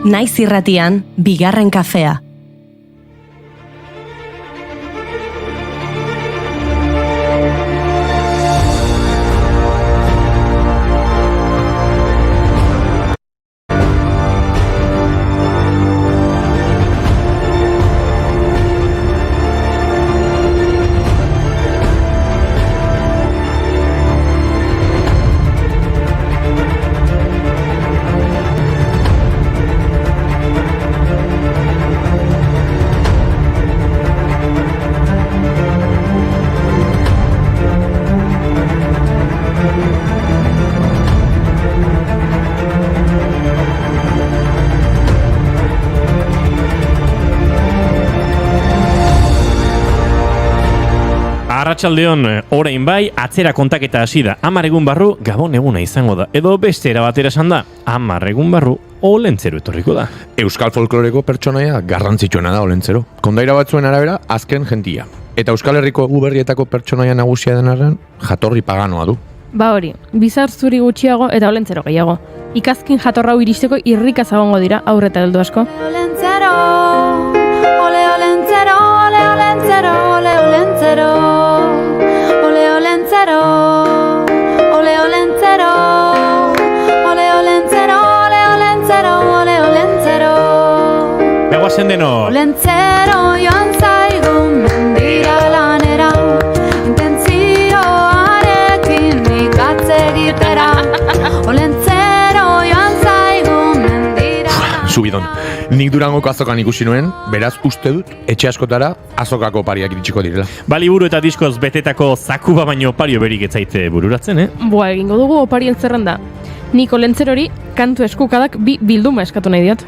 Naiz irratian, bigarren kafea. Arratsaldeon, orain bai, atzera kontaketa hasi da. 10 egun barru Gabon eguna izango da. Edo beste era batera esan da, 10 egun barru Olentzero etorriko da. Euskal folkloreko pertsonaia garrantzitsuena da Olentzero. Kondaira batzuen arabera, azken gentia. Eta Euskal Herriko guberrietako pertsonaia nagusia den arren, jatorri paganoa du. Ba hori, bizar zuri gutxiago eta Olentzero gehiago. Ikazkin jatorra hau iristeko irrika zagongo dira aurreta heldu asko. Olentzero, ole Olentzero, ole Olentzero, ole Olentzero. Ole Olentzero, ole Olentzero. Ole Olentzero, ole Olentzero, ole Olentzero. Begoazen deno. Olentzero joan zaigu mendira lanera. Intentzioarekin ikatz egitera. Olentzero joan zaigu mendira lanera. Subidon, nik Durangoko azokan ikusi nuen, beraz uste dut, etxe askotara azokako opariak iritsiko direla. Liburu eta diskoz betetako zakuba baino opario berik etzaite bururatzen, Boa, egingo dugu oparien zerrenda. Nik Olentzerori kantu eskukadak 2 bilduma eskatu nahi diot.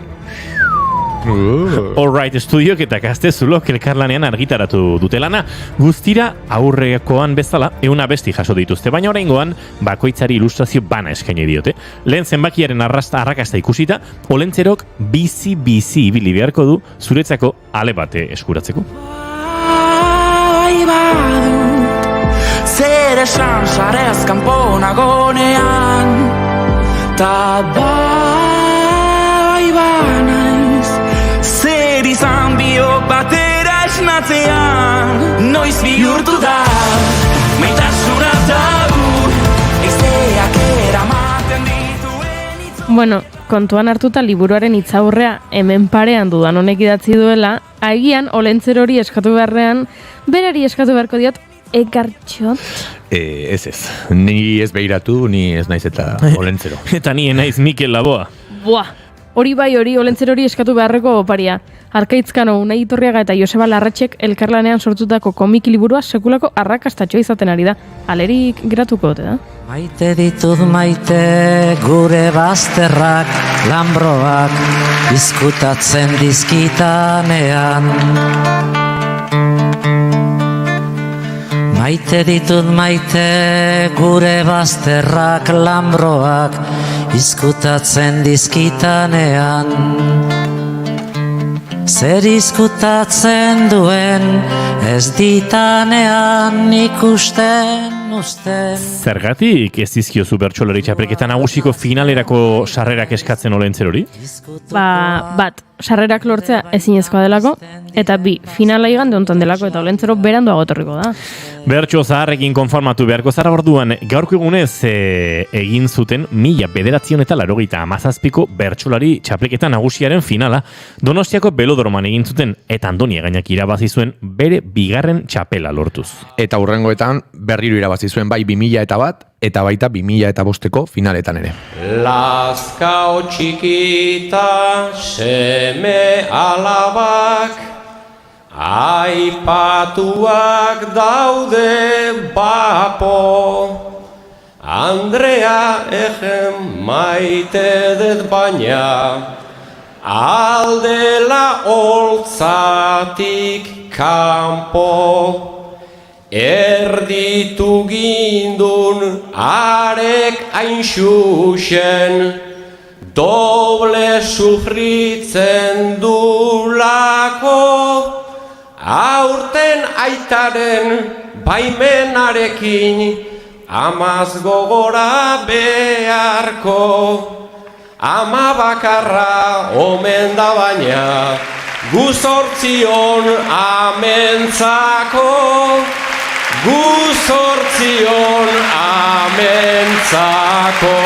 Alright, estudiok eta Gaztezulok elkarlanean argitaratu dute lana. Guztira aurrekoan bezala 100 abesti jaso dituzte, baina oraingoan bakoitzari ilustrazio bana eskaini diote. Lehen zenbakiaren arrakasta ikusita, Olentzerok bizi ibili beharko du zuretzako ale bate eskuratzeko. Bai badut, zer esan sarez kanpo nagonean, ta bai banaiz, zer izan biok batera esnatzean, noiz bihurtu da, maitasuna tabur, eizeak eramaten dituen Bueno, kontuan hartuta liburuaren hitzaurrea hemen parean dudan honek idatzi duela, agian Olentzerori eskatu beharrean, berari eskatu beharko diot, ekartxot. Ez. Ni ez behiratu, ni ez naiz eta Olentzero. Eta ni naiz Mikel Laboa. Buah, hori bai hori Olentzerori eskatu beharreko oparia. Arkaitzkano Unai Iturriaga eta Joseba Larratxek elkarlanean sortutako komiki liburua sekulako arrakastatxoa izaten ari da. Alerik geratuko dute da. Maite ditut maite gure bazterrak, lambroak izkutatzen dizkitanean. Maite ditut maite gure bazterrak, lambroak izkutatzen dizkitanean. Zer izkutatzen duen ez ditanean ikusten usten. Zergatik ez dizkiozu bertsolari txapelketa nagusiko finalerako sarrerak eskatzen Olentzerori? Bat, sarrerak lortzea ezinezkoa delako, eta 2, finala igande hontan delako, eta Olentzero beranduago etorriko da. Bertso zaharrekin konformatu beharko zara orduan, gaurko egunez egin zuten 1987ko bertsolari txapelketa nagusiaren finala, Donostiako Belodroman egin zuten, eta Andoni Gainak irabazi zuen bere 2. txapela lortuz. Eta hurrengoetan berriro irabazi zuen bai 2001 eta baita 2005ko finaletan ere. Lazkao txikita seme alabak, aipatuak daude bapo. Andrea egen maite dut baina, aldela holtzatik kanpo. Erditu gindun arek hain xuxen, doble sufritzen dulako, aurten aitaren baimenarekin amaz gogora beharko. ama bakarra omen da baina, gu zortzion amentzako, gu zortzion amentzako.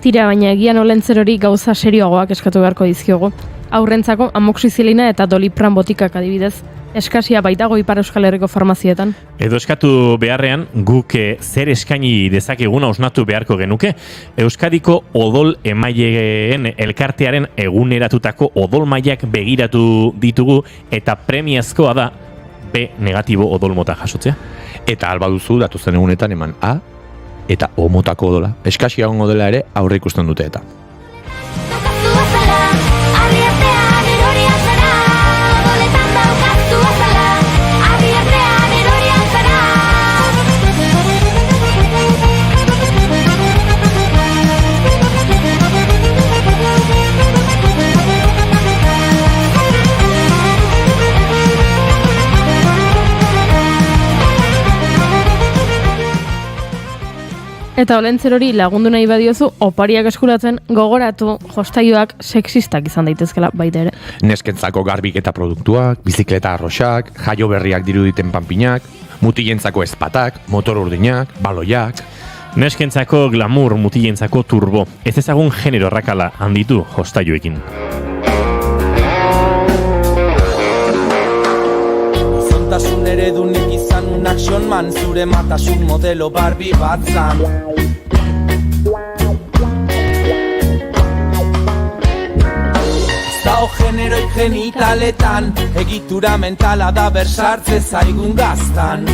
Tira, baina egian Olentzerori gauza serioagoak eskatu beharko dizkiogu. Aurrentzako amoxizilina eta dolipran botikak adibidez. Eskasia baitago Ipar Euskal Herriko farmazietan. Edo eskatu beharrean, guk zer eskaini dezakegun hausnatu beharko genuke. Euskadiko odol emaileen elkartearen eguneratutako odol mailak begiratu ditugu eta premiazkoa da B negatibo odol mota jasotzea. Eta albaduzu datuzen egunetan eman A eta O motako odola. Eskasia egongo dela ere aurre ikusten dute eta. Eta Olentzerori lagundu nahi badiozu, opariak eskuratzen gogoratu jostailuak sexistak izan daitezkela baita ere. Neskentzako garbiketa produktuak, bizikleta arroxak, jaio berriak diruditen panpinak, mutilentzako ezpatak, motor urdinak, baloiak. Neskentzako glamour, mutilentzako turbo. Ez ezagun genero arrakala handitu jostailuekin. Zontasun eredunik izan un action man, zure matasun modelo Barbie bat zan. Zao generoik genitaletan, egitura mentala da bersartze zaigun gaztan.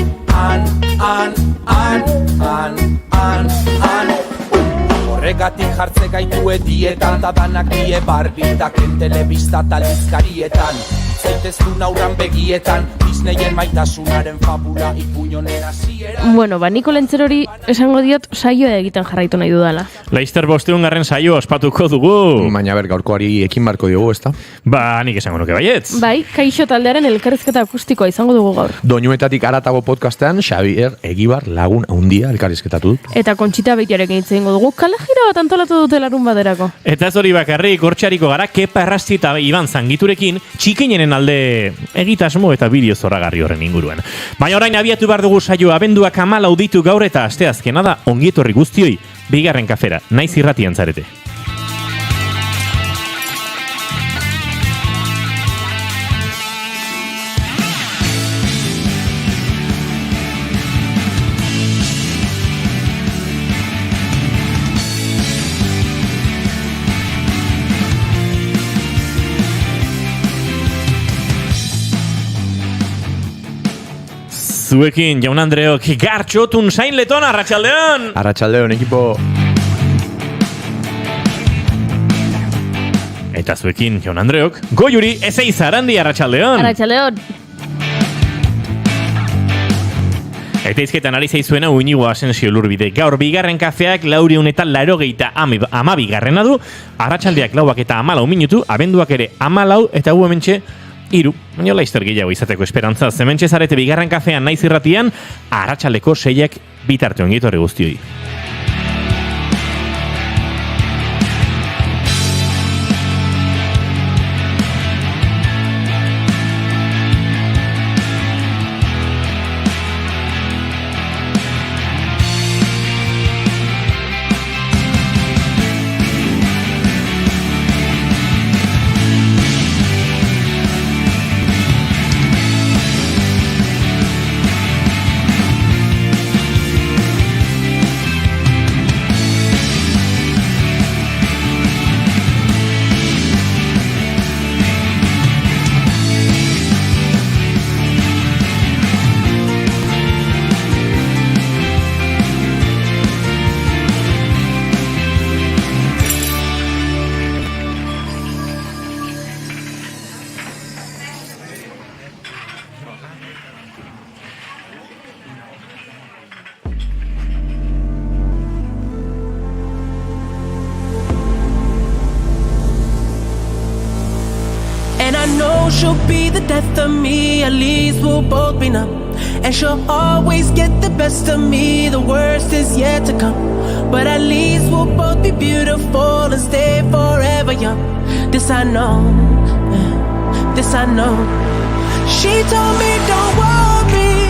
Horregatik jartze gaitu dietan, da danak die Barbitaken telebista talizkarietan. Zaitezun aurran begietan, Disneyen maitasunaren fabula ipuñonen hasiera. Bueno, nik Olentzerori esango diot saioa egiten jarraitu nahi dudala. Laster 500. saio ospatuko dugu. Baina gaurkoari ekin barko diogu, ezta? Ba, nik esango nuke baietz. Bai, Kaixo taldearen elkarrizketa akustikoa izango dugu gaur. Doinuetatik haratago podcastean Xabier Egibar lagun handia elkarrizketatu dut. Eta Kontxita Beitiarekin hitz egingo dugu, kalejira bat antolatu dute larun baterako. Eta ez hori bakarrik, hortxariko gara, Kepa Errasti eta Iban Zangiturekin txikinenen alde egitasmo eta bideo zoragarri horren inguruan. Baina orain abiatu behar dugu saioa, abenduak 14 ditu gaur eta asteazkena da ongietorri guztioi, bigarren kafera, naiz irratian zarete. Zuekin, Jaun Andreok, Gartxotun Sain Leton, Arratsaldeon! Arratsaldeon, ekipo. Eta zuekin, Jaun Andreok, Goiuri, Ezeiz Arandi, Arratsaldeon! Arratsaldeon! Eta izketan ari zaizuena Uinigo Asensio Lurbide. Gaur bigarren kafeak 482 du, arratsaldeak 4 eta 14 minutu, abenduak ere 14 eta gu hementxe 3, baina laizter gehiago izateko esperantza. Hementxe zarete bigarren kafean naiz irratian, arratsaldeko 6 bitarte ongietorri guztioi. know she'll be the death of me, at least we'll both be numb. And she'll always get the best of me, the worst is yet to come. But at least we'll both be beautiful and stay forever young. This I know, this I know. She told me don't worry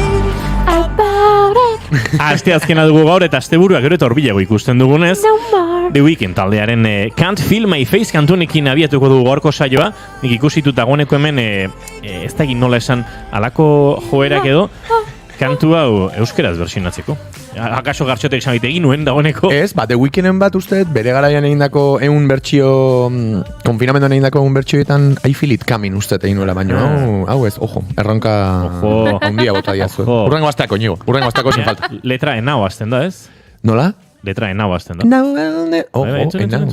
about it. Aste azkena dugu gaur eta asteburua gero eta horbilago ikusten dugunez. The Weeknd taldearen Can't Feel My Face kantunekin abiatuko dugu gaurko saioa. Nik ikusitut dagoeneko hemen ez da egin nola esan alako joerak edo kantu hau euskeraz bersionatzeko. Akaso Gartxotek esan egin nuen dagoeneko. Ez, The Weeknden bat uste bere garaian egindako ehun bertsio konfinamenduan egindako ehun bertsioetan I Feel It Coming uste egin nuela, baino hau ez, ojo, erronka handia bota diazu. Urrengo asteako, Inigo, urrengo asteako sin falta. Letra enau azten da, ez? Nola? Letra enau azten da. Ojo, enau.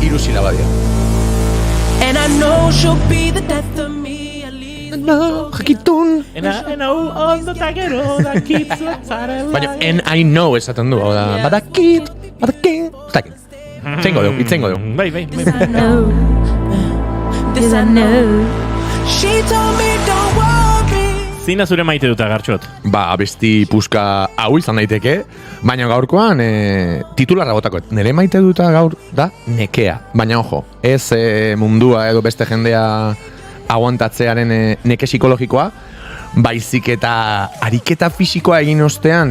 Hiru silaba dira. And I know she'll be the death of me, at least No, jakitun. Enau ondota gero dakitzu zarela. Baina, and I know esaten du, hau da, badakit, zakit. Itzengo du. Bai. this I know, this I know. She told me don't worry. Zina zure maite duta, Gartxot? Abesti puska hau izan daiteke, baina gaurkoan titularra botako. Nere maite duta gaur da nekea. Baina ojo, ez mundua edo beste jendea aguantatzearen neke psikologikoa, baizik eta ariketa fisikoa egin ostean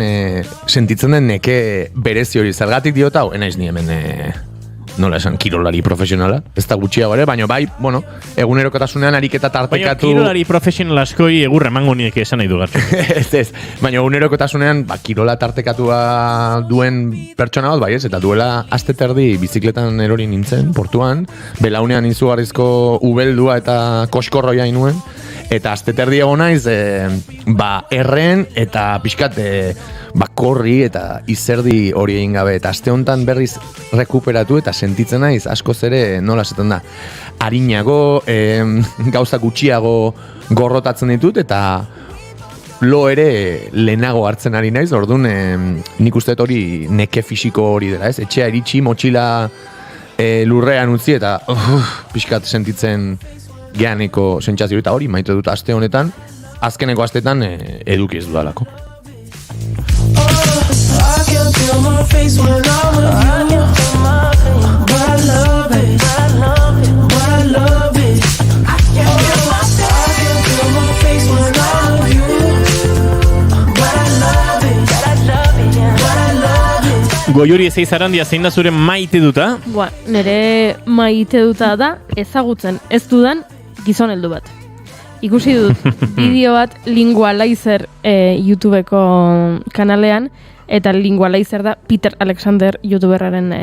sentitzen den neke berezi hori. Zergatik diota hau, enaiz ni hemen nola esan, kirolari profesionala, ez da gutxiago ere, baina bai, bueno, egunerokotasunean ariketa tartekatu... Baina kirolari profesional askoi egurra emango nieke esan nahi du, Gartxot. ez, baina egunerokotasunean kirola tartekatua duen pertsona bat, bai ez, eta duela aste terdi bizikletan erori nintzen, portuan, belaunean izugarrizko ubeldua eta koskorroia inuen, eta aste terdi egon naiz, erren eta pixkat... korri eta izerdi hori egin gabe, eta aste hontan berriz rekuperatu eta sentitzen naiz askoz ere nola esaten da arinago, gauza gutxiago gorrotatzen ditut eta lo ere lehenago hartzen ari naiz, orduan nik uste hori neke fisiko hori dela, ez? Etxea iritsi, motxila lurrean utzi eta pixkat sentitzen geaneko sentsazio eta hori maite dut aste honetan, azkeneko astetan eduki ez dudalako. I can feel my face when I'm with you. But I love it. But I love it. I can feel my face when I'm with you. But I love it. But I love it. Goiuri ezeiz arandia zein da zure maite duta? Nere maite duta da ezagutzen ez dudan gizon heldu bat. Ikusi dut bideo bat Lingualizer YouTubeko kanalean, eta Lingualizer da Peter Alexander YouTuberraren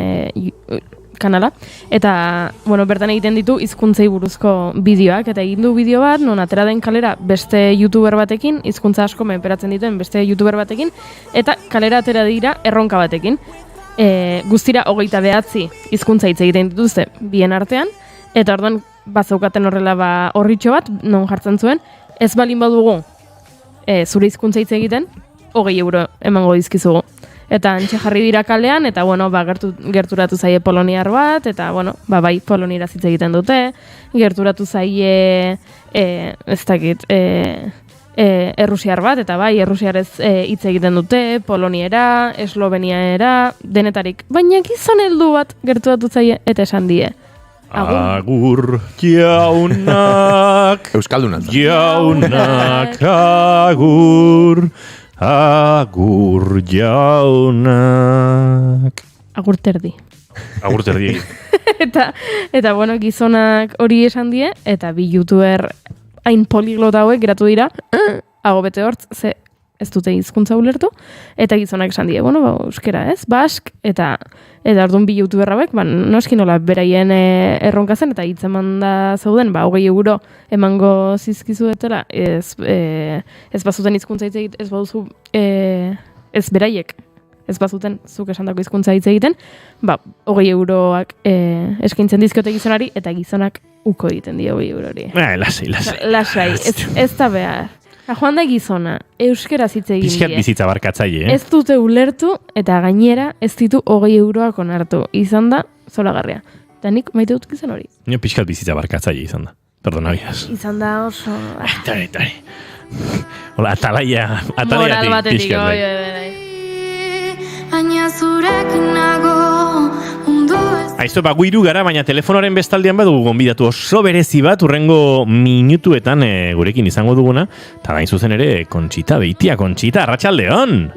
kanala. Eta, bertan egiten ditu hizkuntzei buruzko bideoak, eta egin du bideo bat, non atera den kalera beste YouTuber batekin, hizkuntza asko menperatzen dituen beste YouTuber batekin, eta kalera atera dira erronka batekin. Guztira 29 hizkuntza hitz egiten dituzte bien artean, eta orduan bazaukaten horrela horritxo bat, non jartzen zuen, ez balin badugu zure hizkuntza hitz egiten, 20 euro emango dizkizugu. Eta antxe jarri dira kalean, eta gerturatu zaie poloniar bat, eta bai, poloniera hitz egiten dute, gerturatu zaie, ez dakit, errusiar bat, eta bai, errusiarez hitz egiten dute, poloniera, esloveniaera, denetarik. Baina gizon heldu bat gerturatu zaie, eta esan die. Agur jaunak, Euskaldunak. Jaunak, agur jaunak. Agur terdi. Agur terdi. eta gizonak hori esan die, eta bi YouTuber hain poliglota hauek geratu dira, hago bete hortz, ze ez dute hizkuntza ulertu, eta gizonak esan die, euskera ez, bask, eta orduan bi YouTuber hauek, noski nola beraien erronka zen, eta hitz eman da zauden, 20 euro emango zizkizuetela, ez bazuten hizkuntza hitz egiten, ez baduzu, ez beraiek, ez bazuten zuk esandako hizkuntza hitz egiten, 20 euroak eskaintzen dizkiote gizonari, eta gizonak uko egiten die 20 euro hori. Lasai. Lasai, ez da behar. Joan da gizona, euskeraz hitz egin Pixkat die. bizitza barkatzaile, Ez dute ulertu eta gainera ez ditu 20 euroak onartu. Izan da, zoragarria. Eta nik maite dut gizon hori. Nio pixkat bizitza barkatzaile izan da. Perdona, biaz. Izan da oso... Tari. Hola, atalaiatik Moral batetik, pixkat. Baina zurek nago mundu ez Aizu, gu hiru gara, baina telefonoaren bestaldean badugu gonbidatu oso berezi bat, urrengo minutuetan gurekin izango duguna, eta gain zuzen ere, Kontxita Beitia. Kontxita, arratsaldeon!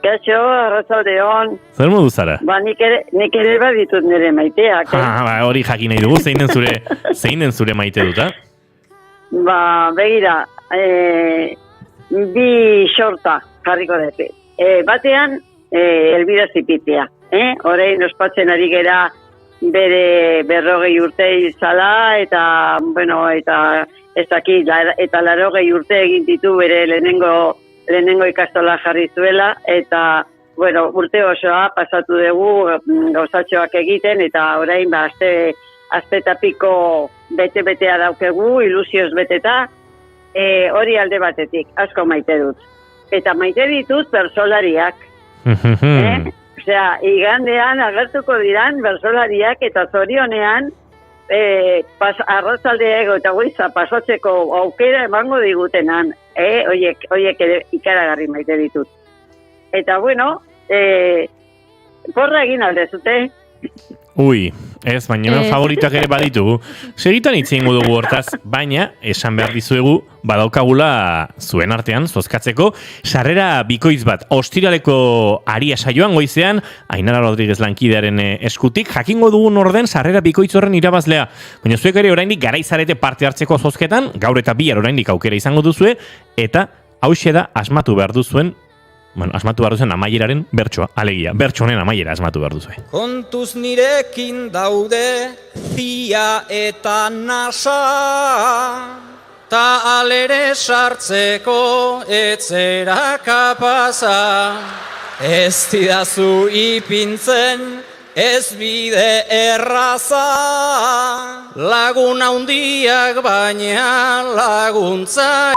Kaixo, arratsaldeon. Zer modu zara? Ba, nik ere baditut nire maiteak. Hori jakin nahi dugu, zein den zure maite duta? Ba, begira, bi xorta jarriko dut. Batean, Elbira Zipitia. Horein ospatzen ari gera bere 40 urte izala, eta, bueno, eta ez dakit, eta 80 urte egin ditu bere lehenengo ikastola jarri zuela, eta, bueno, urte osoa pasatu dugu gauzatxoak egiten, eta orain, ba, aste eta piko bete-betea daukegu, ilusioz beteta, hori alde batetik, asko maite dut. Eta maite ditut bersolariak. Osea, igandean agertuko diran bersolariak eta zorionean arratzaldeego eta goiza pasatzeko aukera emango digutenan. Oiek ere ikaragarri maite ditut. Eta bueno, porra egin aldezute. Ui, ez, baina favoritoak ere baditugu. Segitan itzingo dugu hortaz, baina esan behar dizuegu badaukagula zuen artean, zozkatzeko, sarrera bikoitz bat, ostiraleko aria saioan goizean, Ainara Rodriguez lankidearen eskutik, jakingo dugun orden sarrera bikoitz horren irabazlea. Baina zuek ere oraindik garaizarete parte hartzeko zozketan, gaur eta bihar oraindik aukera izango duzue, eta hauxe da asmatu behar duzuen, asmatu behar duzen amaieraren bertsoa, alegia, bertso honen amaiera asmatu behar duzue. Kontuz nirekin daude zia eta nasa, ta alere sartzeko etzera kapaza. Ez didazu ipintzen ez bide erraza, lagun handiak baina laguntza.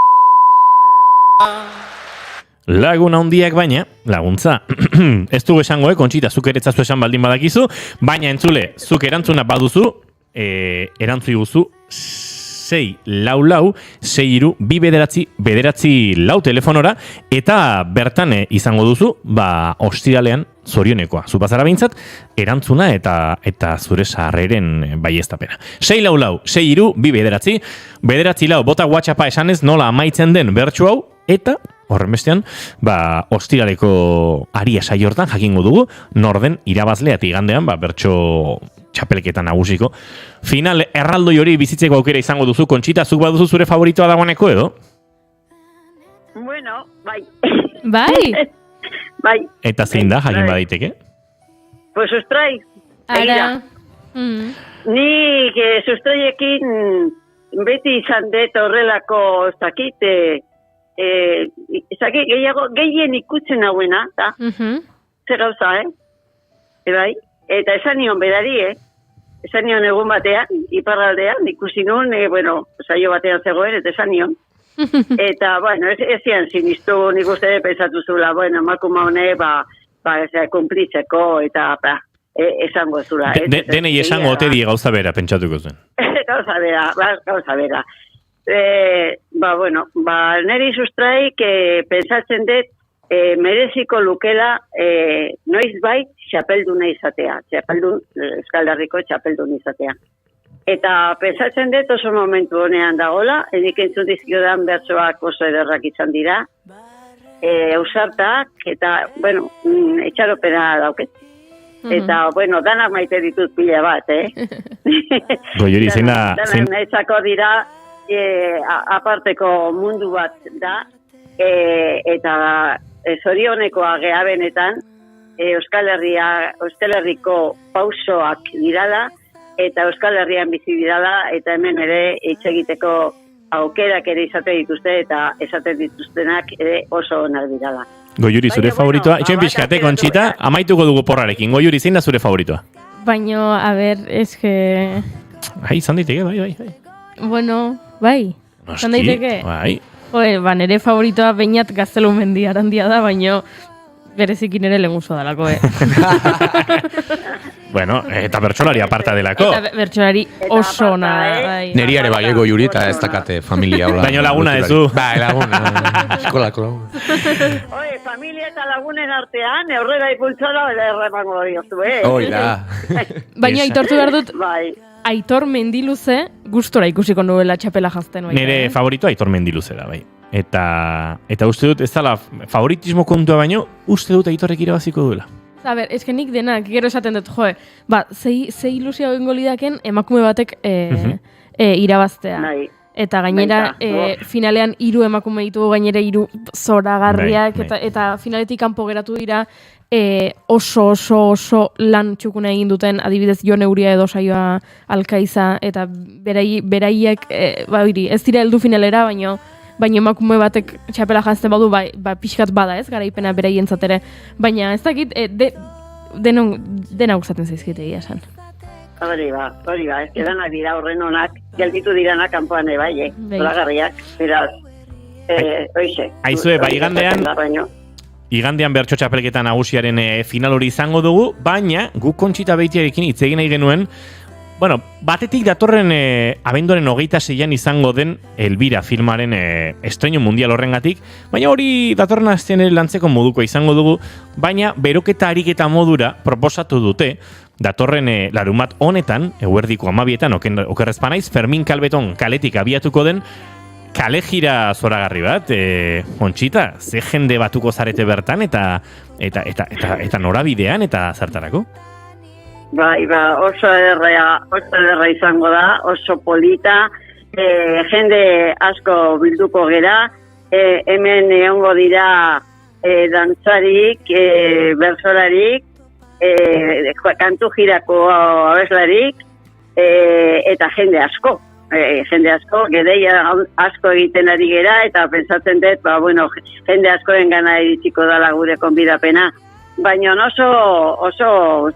Lagun handiak baina, laguntza. Ez dugu esango, Kontxita, zuk eretzazu esan baldin badakizu, baina entzule, zuk erantzuna baduzu, erantzu iguzu, 644-62-4 telefonora, eta bertan izango duzu, ostiralean zorionekoa. Zupazara behintzat, erantzuna eta zure sarreren baiestapena. 644-62-4 bota WhatsAppa esanez nola amaitzen den bertsu hau, eta horren bestean, ostiraleko aria saio hortan jakingo dugu, norden irabazlea eta igandean, bertso txapelketa nagusiko. Final erraldoi hori bizitzeko aukera izango duzu, Kontxita, zuk baduzu zure favoritoa dagoeneko edo? Bueno, bai. Bai? Bai. Eta zein da, jakin badaiteke? Pues sustrai. Ara. Nik sustraiekin beti izan dut horrelako zakit, gehien ikutzen hauena, da? Zer gauza, Bai? Eta esan nion berari, esan nion egun batean, iparraldean, ikusi nun, saio batean zegoen, eta esan nion. Eta, bueno, ez zian sinistu, nik uste pensatu zula, makuma hone, kumplitzeko, eta, esango zula. Denei esango ote die gauza bera, pentsatuko zen. Gauza bera. Neri sustraik pentsatzen dut mereziko lukela noizbait txapelduna izatea, Euskal Herriko txapeldun izatea. Eta pentsatzen dut oso momentu honean dagola, edik entzun dizkiodan bertsoak oso ederrak izan dira, ausartak, eta, etxaropena dauket. Eta, danak maite ditut pila bat, Goiuri, zein da... Danak nahitzako dira, aparteko mundu bat da, eta zorionekoa gea benetan, Euskal Herriko pausoak dirala, eta Euskal Herrian bizi dirala, eta hemen ere egiteko aukerak ere izate dituzte, eta esaten dituztenak ere oso onak dirala. Goiuri, zure favoritoa, etxoen pixkate, Kontxita, amaituko dugu porrarekin. Goiuri, zein da zure favoritoa? Baino, a ber, eske... Izan daiteke, bai. Bueno, bai. Izan daiteke. Bai. Nere favoritoa Beñat Gaztelumendi Arandia da, baino berezikin ere lenguzo dalako, Bueno, eta bertsolari aparta delako. Eta bertsolari oso ona. Neri ere baiego juri eta ez dakate familia. Baina laguna ez du. Bai, laguna. Eskolako laguna. Familia eta lagunen artean, aurrera ipultzora erremango diozu, Oida. Baina aitortu behar dut, Bai. Aitor Mendiluze gustora ikusiko nuela txapela jazten. Nire favorito Aitor Mendiluze da, bai. Eta uste dut, ez dala favoritismo kontua baino, uste dut Aitorrek irabaziko duela. A ber, eske nik denak, gero esaten dut, ze ilusio egingo lidaken emakume batek irabaztea. Bai. Eta gainera, finalean 3 emakume ditugu, gainera 3 zoragarriak, eta finaletik kanpo geratu dira oso lan txukuna egin duten, adibidez Jon Euria edo Saioa Alkaiza, eta beraiek, ez dira heldu finalera, baina emakume batek txapela jazten badu, pixkat bada ez, garaipena beraientzat ere. Baina ez dakit, dena gustatzen zaizkite egia esan. Hori ba, ez danak dira horren onak, gelditu diranak kanpoan bai, zoragarriak, beraz, oixe. Aizue, igandean bertso txapelketa nagusiaren final hori izango dugu, baina guk Kontxita Beitiarekin hitz egin nahi genuen, bueno, batetik datorren abenduaren 26an izango den Elvira filmaren estreno mundial horrengatik, baina hori datorren astean lantzeko moduko izango dugu, baina beroketa ariketa modura proposatu dute, datorren larumat honetan, eguerdiko 12etan, okerrezpa naiz, Fermin Kalbeton kaletik abiatuko den, kale jira zoragarri bat, Kontxita, ze jende batuko zarete bertan, eta norabidean, eta zertarako? Bai, oso ederra izango da, oso polita, jende asko bilduko gera, hemen egongo dira dantzarik, bertsolarik, kantu jirako abeslarik, eta jende asko, gedeia asko egiten ari gera, eta pentsatzen dut, jende askoen gana iritsiko dala gure konbidapena, baina oso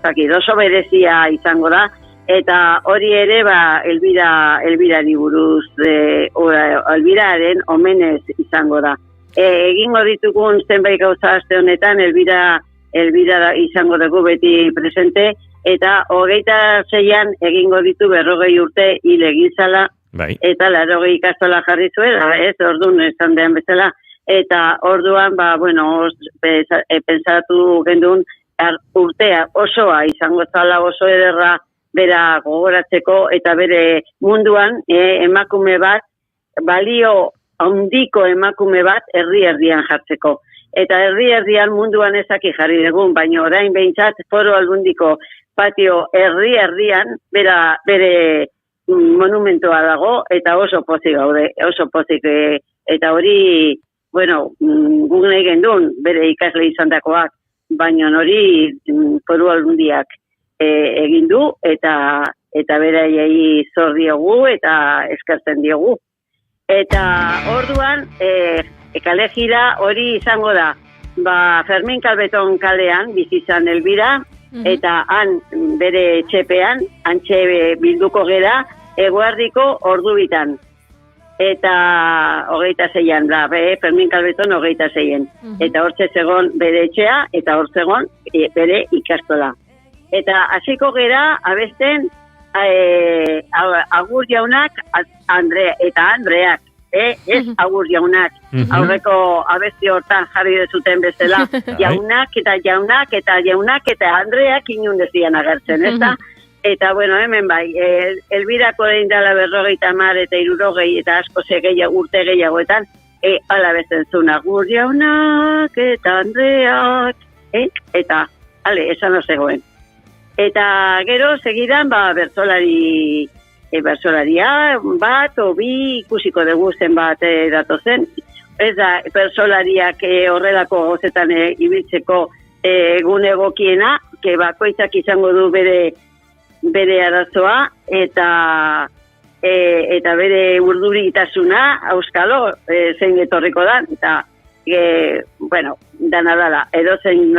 berezia izango da, eta hori ere Elvirari buruz, Elviraren omenez izango da. Egingo ditugun zenbait gauza aste honetan, Elvira izango dugu beti presente, eta 26an egingo ditu 40 urte hil egin zala, eta 80 ikastola jarri zuela, ez orduan esan dean bezala, eta orduan, pensatu gendun, urtea osoa izango zala, oso ederra bera gogoratzeko, eta bere munduan emakume bat, balio handiko emakume bat herri-herrian jartzeko. Eta herri-herrian munduan ezaki jarri dugun, baina orain behintzat Foro Aldundiko patio herri-herrian bere monumentoa dago, eta oso pozik gaude, eta hori, guk nahi gendun, bere ikasle izan dakoak, baina hori Foru Aldundiak egin du, eta beraiei zor diogu, eta eskertzen diogu. Eta orduan, kale jira hori izango da, Fermin Kalbeton kalean, bizizan Elvira, eta han bere etxepean, antxe bilduko gera, eguerdiko ordubitan. Eta 26an da, Fermin Kalbeton 26an. Eta hortze zegon bere etxea, eta hortze zegon bere ikastola. Eta hasiko gera, abesten, Agur jaunak, eta Andreak, ez Agur jaunak, aurreko abesti hortan jarri dezuten bezala, jaunak, eta Andreak inun dezian agertzen, ez da? Eta, hemen bai, Elvirako egin dala 50 eta 60 eta asko urte gehiagoetan, ala bezen zuen Agur jaunak, eta Andreak, eta, esan ozegoen. Eta gero, segidan, bertsolaria bat, bi ikusiko dugu zenbat datozen. Ez da, bertsolariak horrelako gozetan ibiltzeko egun egokiena, bakoitzak izango du bere arazoa, eta bere urduritasuna, auskalo, zein etorriko da, bueno, dala, edozein,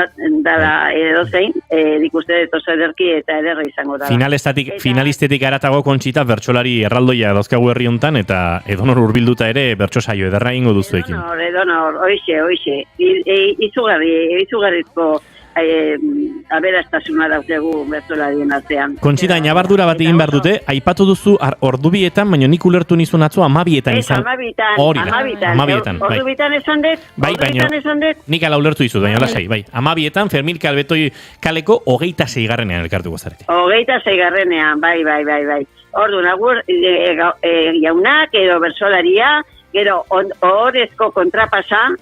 nik uste dut oso ederki eta ederra izango dala. Finalistetik aratago Kontxita bertsolari erraldoia dauzkagu herri hontan eta edonor hurbilduta ere bertso saio ederra egingo duzuekin. Edonor, hoixe. Izugarrizko aberastasuna dauzegu bertsolarien artean. Kontxita, nabardura bat egin behar dute, aipatu duzu ordubietan, baina nik ulertu nizun atzo 12etan izan. 12etan. Ordubietan esan dut? Bai, baina nik ala ulertu dizut, baina lasai, bai. 12etan, Fermil Kalbetoi kaleko 26. elkartuko zarete. 26. bai. Ordu, nagur, jaunak edo bersolaria, gero, ohorezko kontrapasa,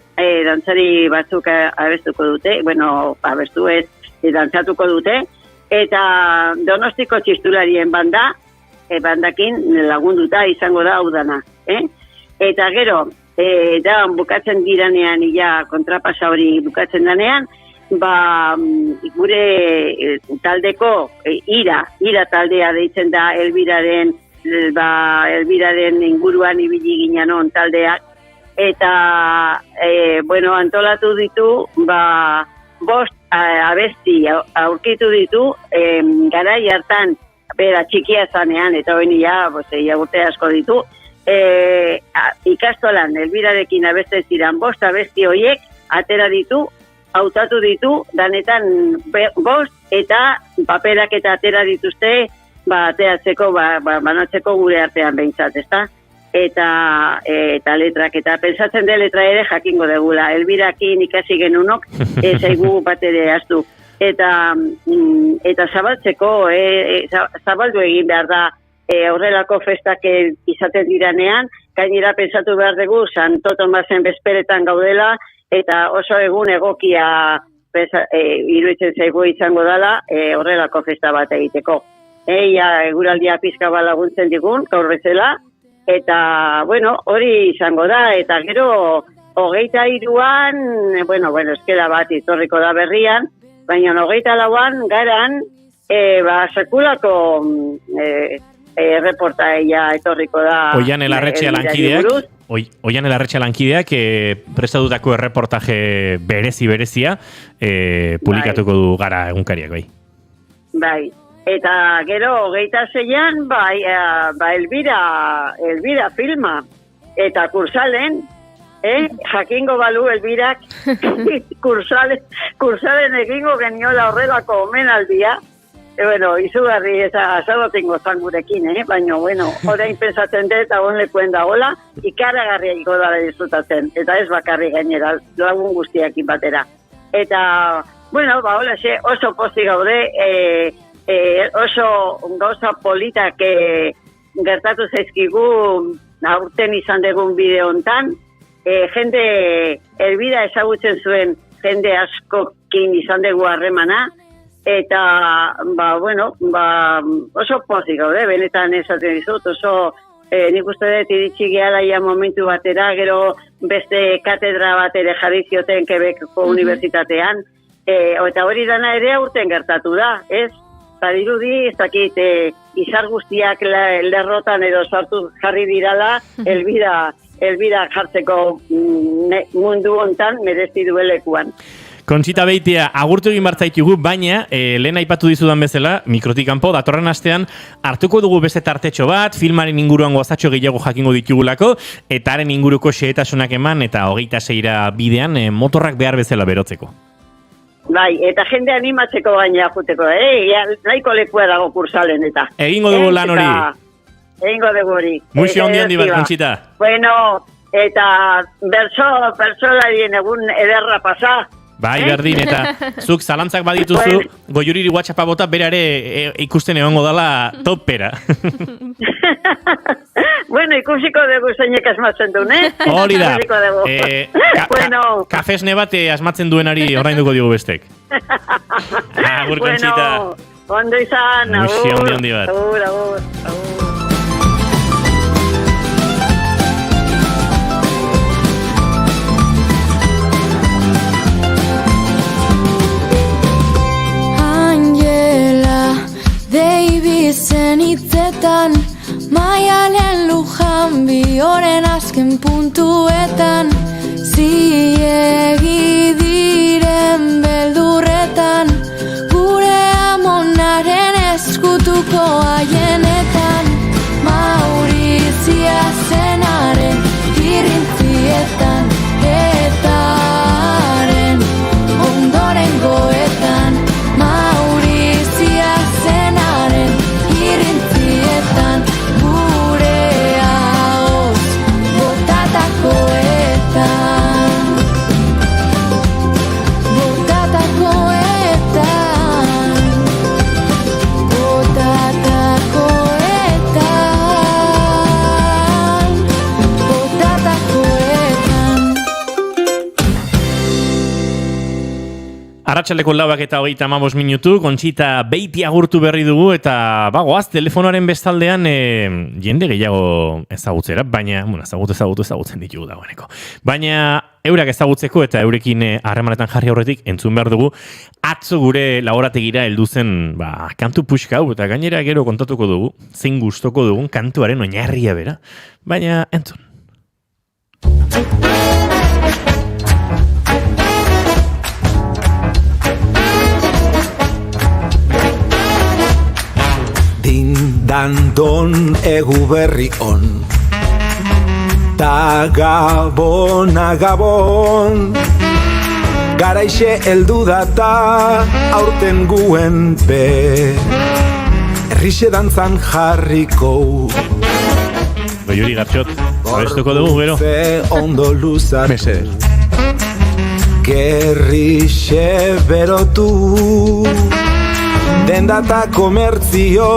dantzari batzuk abestuko dute, bueno, abestu ez, dantzatuko dute, eta Donostiko txistularien bandakin lagunduta izango da hau dana. Eta gero, da bukatzen diranean, kontrapasa hori bukatzen danean, gure taldeko ira taldea deitzen da Elbiraren inguruan ibili ginen taldeak, eta antolatu ditu bost abesti aurkitu ditu garai hartan bera txikia zanean, eta hori urte asko ditu, ikastolan Elbirarekin abesten ziren bost abesti horiek atera ditu, hautatu ditu, danetan bost, eta paperak eta atera dituzte, ateratzeko, banatzeko gure artean behintzat, ezta? Eta letrak, eta pensatzen de letra ere jakingo degula. Elbirakin ikasi genunok, zaigu bat ere astu. Eta zabaltzeko, zabaldu egin behar da, horrelako festak izaten diranean, gainera pensatu behar dugu, Santo Tomasen bezperetan gaudela, eta oso egun egokia iruditzen zaigu izango dela horrelako festa bat egiteko. Eguraldia pizka laguntzen digun, gaur bezala, eta, hori izango da, eta gero, 23an, eskera bat itorriko da berrian, baina 24an garan, sekulako reportaia etorriko da. Oian Elarretxea lankideak prestatutako erreportaje berezia publikatuko du gara egunkariak, bai. Bai. Eta gero 26an Elbira filma eta kursalen, jakingo balu Elbirak kursalen egingo geniola horrelako omenaldia, izugarri azadotengo zangurekin, baina, orain pensatzen dut, honlekuen da hola, ikaragarria iko dara disfrutatzen, eta ez bakarri gainera, lagun guztiakin batera. Eta, hola, oso pozik gaude, oso gauza politak gertatu zaizkigu aurten izan dugun bideo hontan, jende Elbira ezagutzen zuen jende askokin izan dugu harremana, eta oso pozik gaude, benetan esaten dizut, oso nik uste dut iritsi gehala momentu batera, gero beste katedra bat ere jarri zioten Quebecko Unibertsitatean, eta hori dana ere aurten gertatu da, ez? Badirudi, ez dakit, izar guztiak lerrotan edo sartu jarri dirala, Elbira jartzeko mundu hontan merezi duelekuan. Kontxita Beitia, agurtu egin bartzaitugu, baina lehen aipatu dizudan bezala, mikrotik kanpo, datorren astean hartuko dugu beste tartetxo bat, filmaren inguruan gozatxo gehiago jakingo ditugulako, eta haren inguruko xehetasunak eman, eta 26 bidean motorrak behar bezala berotzeko. Bai, eta jende animatzeko baina juteko, nahiko lekua dago kursalen eta. Egingo dugu lan hori. Egingo dugu hori. Muixo handi bat, Kontxita. Eta bertsolarien egun ederra pasa. Bai, berdin, eta zuk zalantzak badituzu, Goiuriri WhatsAppa bota, bera ere ikusten egongo dala topera. Ikusiko dugu zeinek asmatzen duen, Hori da. Kafesne bat asmatzen duenari ordainduko diogu bestek. Agur, Kontxita. Ondo izan, agur. Handi bat. Agur. Zen hitzetan, maialen lujan bioren azken puntuetan, ziren Arratsaldeko 4:35 minutu, Kontxita Beiti agurtu berri dugu, eta goaz, telefonoaren bestaldean jende gehiago ezagutzera, baina, ezagutzen ditugu dagoeneko. Baina, eurak ezagutzeko eta eurekin harremanetan jarri aurretik entzun behar dugu, atzo gure laborategira heldu zen kantu puxka hau, eta gainera gero kontatuko dugu, zein gustoko dugun kantuaren oinarria bera. Baina, entzun. Dandon egu berri on Ta gabon Garaixe eldu data aurten guen be Errixe dantzan jarriko Goiuri Gartxot, abestuko dugu gero. Ondo luzatu Gerrixe berotu Dendata komertzio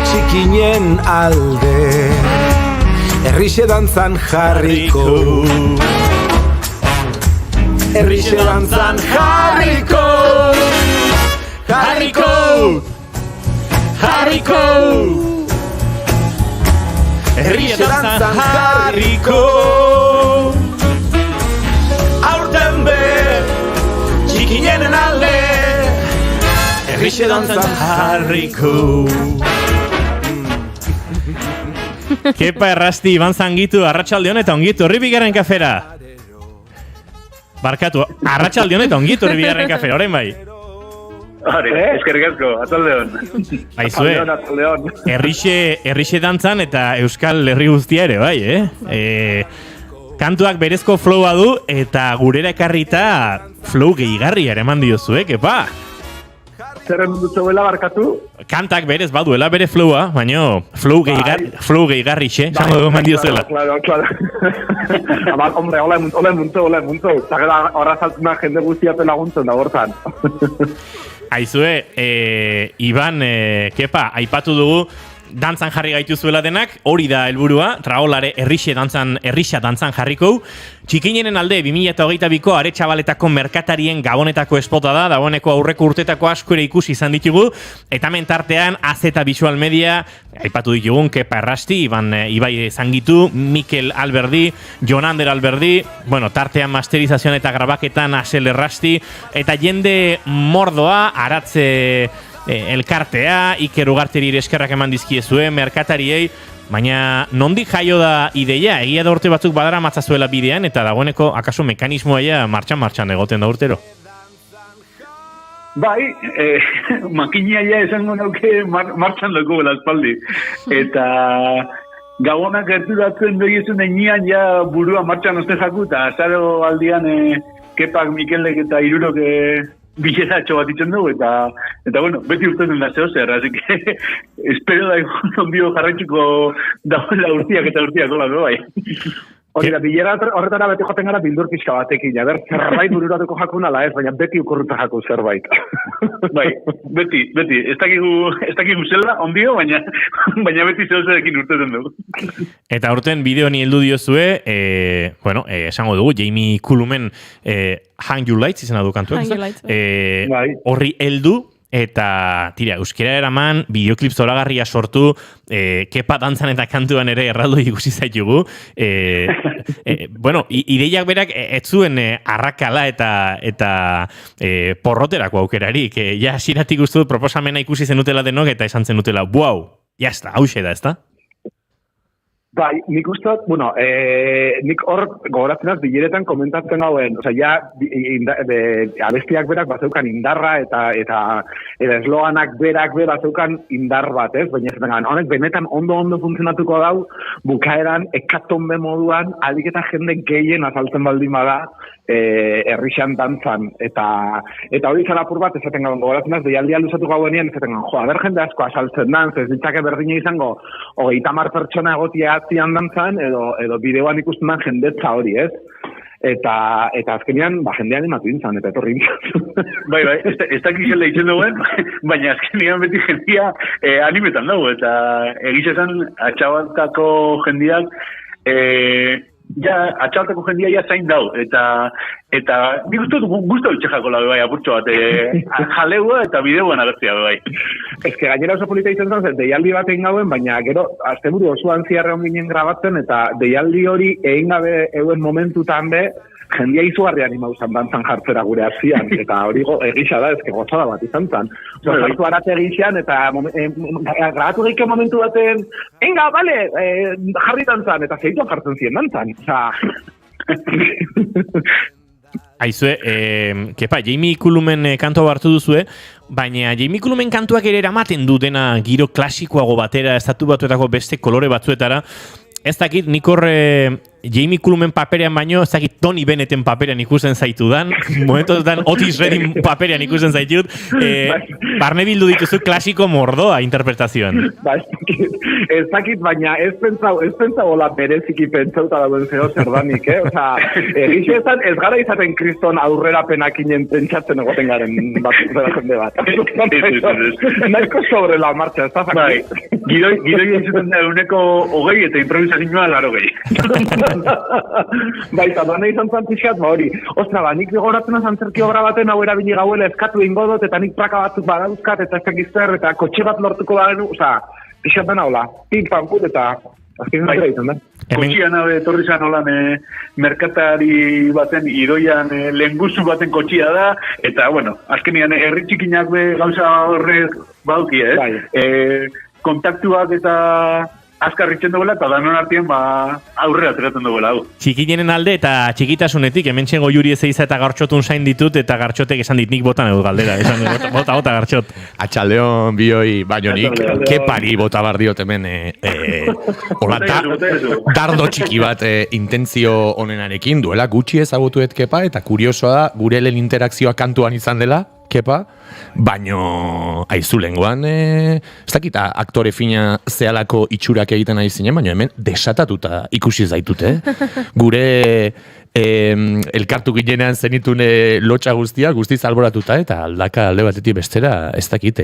txikinen alde Errixe dantzan jarriko Errixe dantzan jarriko Jarriko Jarriko Errixe dantzan jarriko Aurten be txikinen alde Errixe dantzan jarriko. Kepa Errasti, Iban Zangitu, arratsaldeon eta ongitu, horri bigarren kafera. Barkatu, arratsaldeon eta ongitu, horri bigarren kafera, orain bai. Eskerrik asko, atzaldeon. Aizue, errixe dantzan eta Euskal Herri guztia ere, bai, kantuak berezko flowa du eta gurera ekarrita flow gehigarri ere eman diozu, Kepa? Zerren dutzuela barkatu? Kantak berez baduela bere flowa, baina flow gehigarri xe, zango dugu mandio zela. Claro. Hombre, hola mundu. Zagera horra saltuna jende guztiapen laguntzen da hortan. Aizue, Iban, Kepa, aipatu dugu, dantzan jarri gaituzuela denak, hori da helburua, traolare errixa dantzan jarriko. Txikinenen alde, 2022ko Aretxabaletako merkatarien gabonetako espota da, dagoeneko aurreko urtetako asko ere ikusi izan ditugu, eta mentartean AZ Visual Media, aipatu ditugun, Kepa Errasti, Ibai Zangitu, Mikel Alberdi, Jon Ander Alberdi, tartean masterizazioan eta grabaketan Asel Errasti, eta jende mordoa, Aratze elkartea, Iker Ugarteri eskerrak eman dizkiezue, merkatariei, baina nondik jaio da ideia, egia da urte batzuk badara matzazuela bidean, eta dagoeneko akaso mekanismoa martxan egoten da urtero. Bai, makinia esango nauke martxan loko bela espaldi. Eta gabonak gerturatzen begizun egian burua martxan oste jaku, eta azaro aldian Kepak, Mikelek eta Irurok bileratxo bat itzen dugu, eta beti urtezen da zehozer, así que espero da ondio jarraitxuko dagoela urtiak eta urtiak hola, bai. Hori da, bilera horretara beti joaten gara bildur pixka batekin, zerbait bururatuko jakun ala ez, baina beti ukorruta jaku zerbait. Bai, beti, ez dakigu zela, ondio, baina beti zehozerekin urtezen dugu. Eta urten bideo ni heldu diozue, esango dugu, Jamie Cullum'en Hang Your Lights izan du kantu, horri heldu, eta tira, euskera eraman, bideoklip zoragarria sortu, Kepa dantzan eta kantuan ere erraldo ikusi zaitugu. Ideiak berak ez zuen arrakala eta porroterako aukerarik. Ja, hasieratik uste dut proposamena ikusi zenutela denok eta esan zenutela, wow, jazta, hauxe da, ezta? Bai, nik uste, nik hor gogoratzen bileretan komentatzen gauen, abestiak berak bazeukan indarra eta esloganak berak bazeukan indar bat, ez? Baina honek benetan ondo funtzionatuko dau, bukaeran ekatombe moduan, alik eta jende gehien azaltzen baldin bada, errixan dantzan, eta hori izan apur bat, esaten gauen gogoratzen deialdia luzatu gauenean, esaten gauen, aber jende asko azaltzen dan, ez ditzake berdina izango, 30 pertsona egotia atzian dantzan, edo bideoan ikusten dan jendetza hori, ez? Eta azkenean, jendean ematu intzan, eta etorri intzan. Bai, ez dakik jelde itzen duen, baina azkenean beti jendia animetan dugu, eta egiz esan, atxabaltako jendiak, atxalteko jendia ja zain dau, eta nik uste dut guztu itxejako lau bai, apurtxo bat, jaleua eta bideoan agertzea bai. Ez que gainera oso polita izan zen, deialdi bat egin gauen, baina gero, asteburu osoan ziarreon ginen grabatzen, eta deialdi hori egin gabe euen momentutan be, jendia izugarrian imauzan dantzan jartzera gure hasian, eta hori egisa da, ezke gozada bat izan zan. Zartu arate egin eta grabatu gehiago momentu baten, enga, bale, jarri dantzan, eta zeituan jartzen ziren dantzan. Aizue, kepa, Jamie Cullum'en kantua hartu duzue, baina Jamie Cullum'en kantuak ere eramaten du dena giro klasikoago batera, estatu batuetako beste kolore batzuetara. Ez dakit, nik horre Jamie Cullum'en paperean baino, ez dakit Tony Bennetten paperean ikusten zaitudan, momentotan Otis Redding paperean ikusten zaitut, barne bildu dituzu klasiko mordoa interpretazioan. Ez dakit, baina ez pentsau hola bereziki pentsauta dagoen zeo zerdanik, Osa, egixe ez gara izaten kriston aurrerapenak inen pentsatzen egoten garen bat, jende bat. Nahiko sobre la marcha, ez da zakit. Gidoi entzuten da euneko hogei eta improvisazioa laro gehi. Baita, doan izan zantzixat, hori. Ostra, nik gogoratzen zantzerki obra baten hau erabili gauela eskatu ingo dut, eta nik praka batzuk badauzkat, eta ez dakizter, eta kotxe bat lortuko bagenu, oza, pixat den haula, pin pankut, eta azken zantera izan da. Kotxian hau etorri zan holan merkatari baten idoian lehenguzu baten kotxia da, eta, bueno, azkenian herri txikinak gauza horrek bauki, kontaktuak eta azkarritzen duela, eta danon artien aurrera ateratzen duela. Txikinenen alde eta txikitasunetik, hemen txengo juri ezeiza eta gartxotun zain ditut, eta gartxotek esan dit nik botan edo galdera. Bota gartxot. Atxaldeon, bioi, baino nik, kepari bota bar diot hemen, dardo txiki bat intentzio onenarekin duela, gutxi ezagutuet kepa, eta kuriosoa da, gure lehen interakzioa kantuan izan dela, kepa, baino aizu lenguan, ez dakit aktore fina zehalako itxurak egiten ari zinen, baino hemen desatatuta ikusi zaitute. Gure elkartu ginean zenitun lotxa guztiz alboratuta, eta aldaka alde batetik bestera, ez dakit,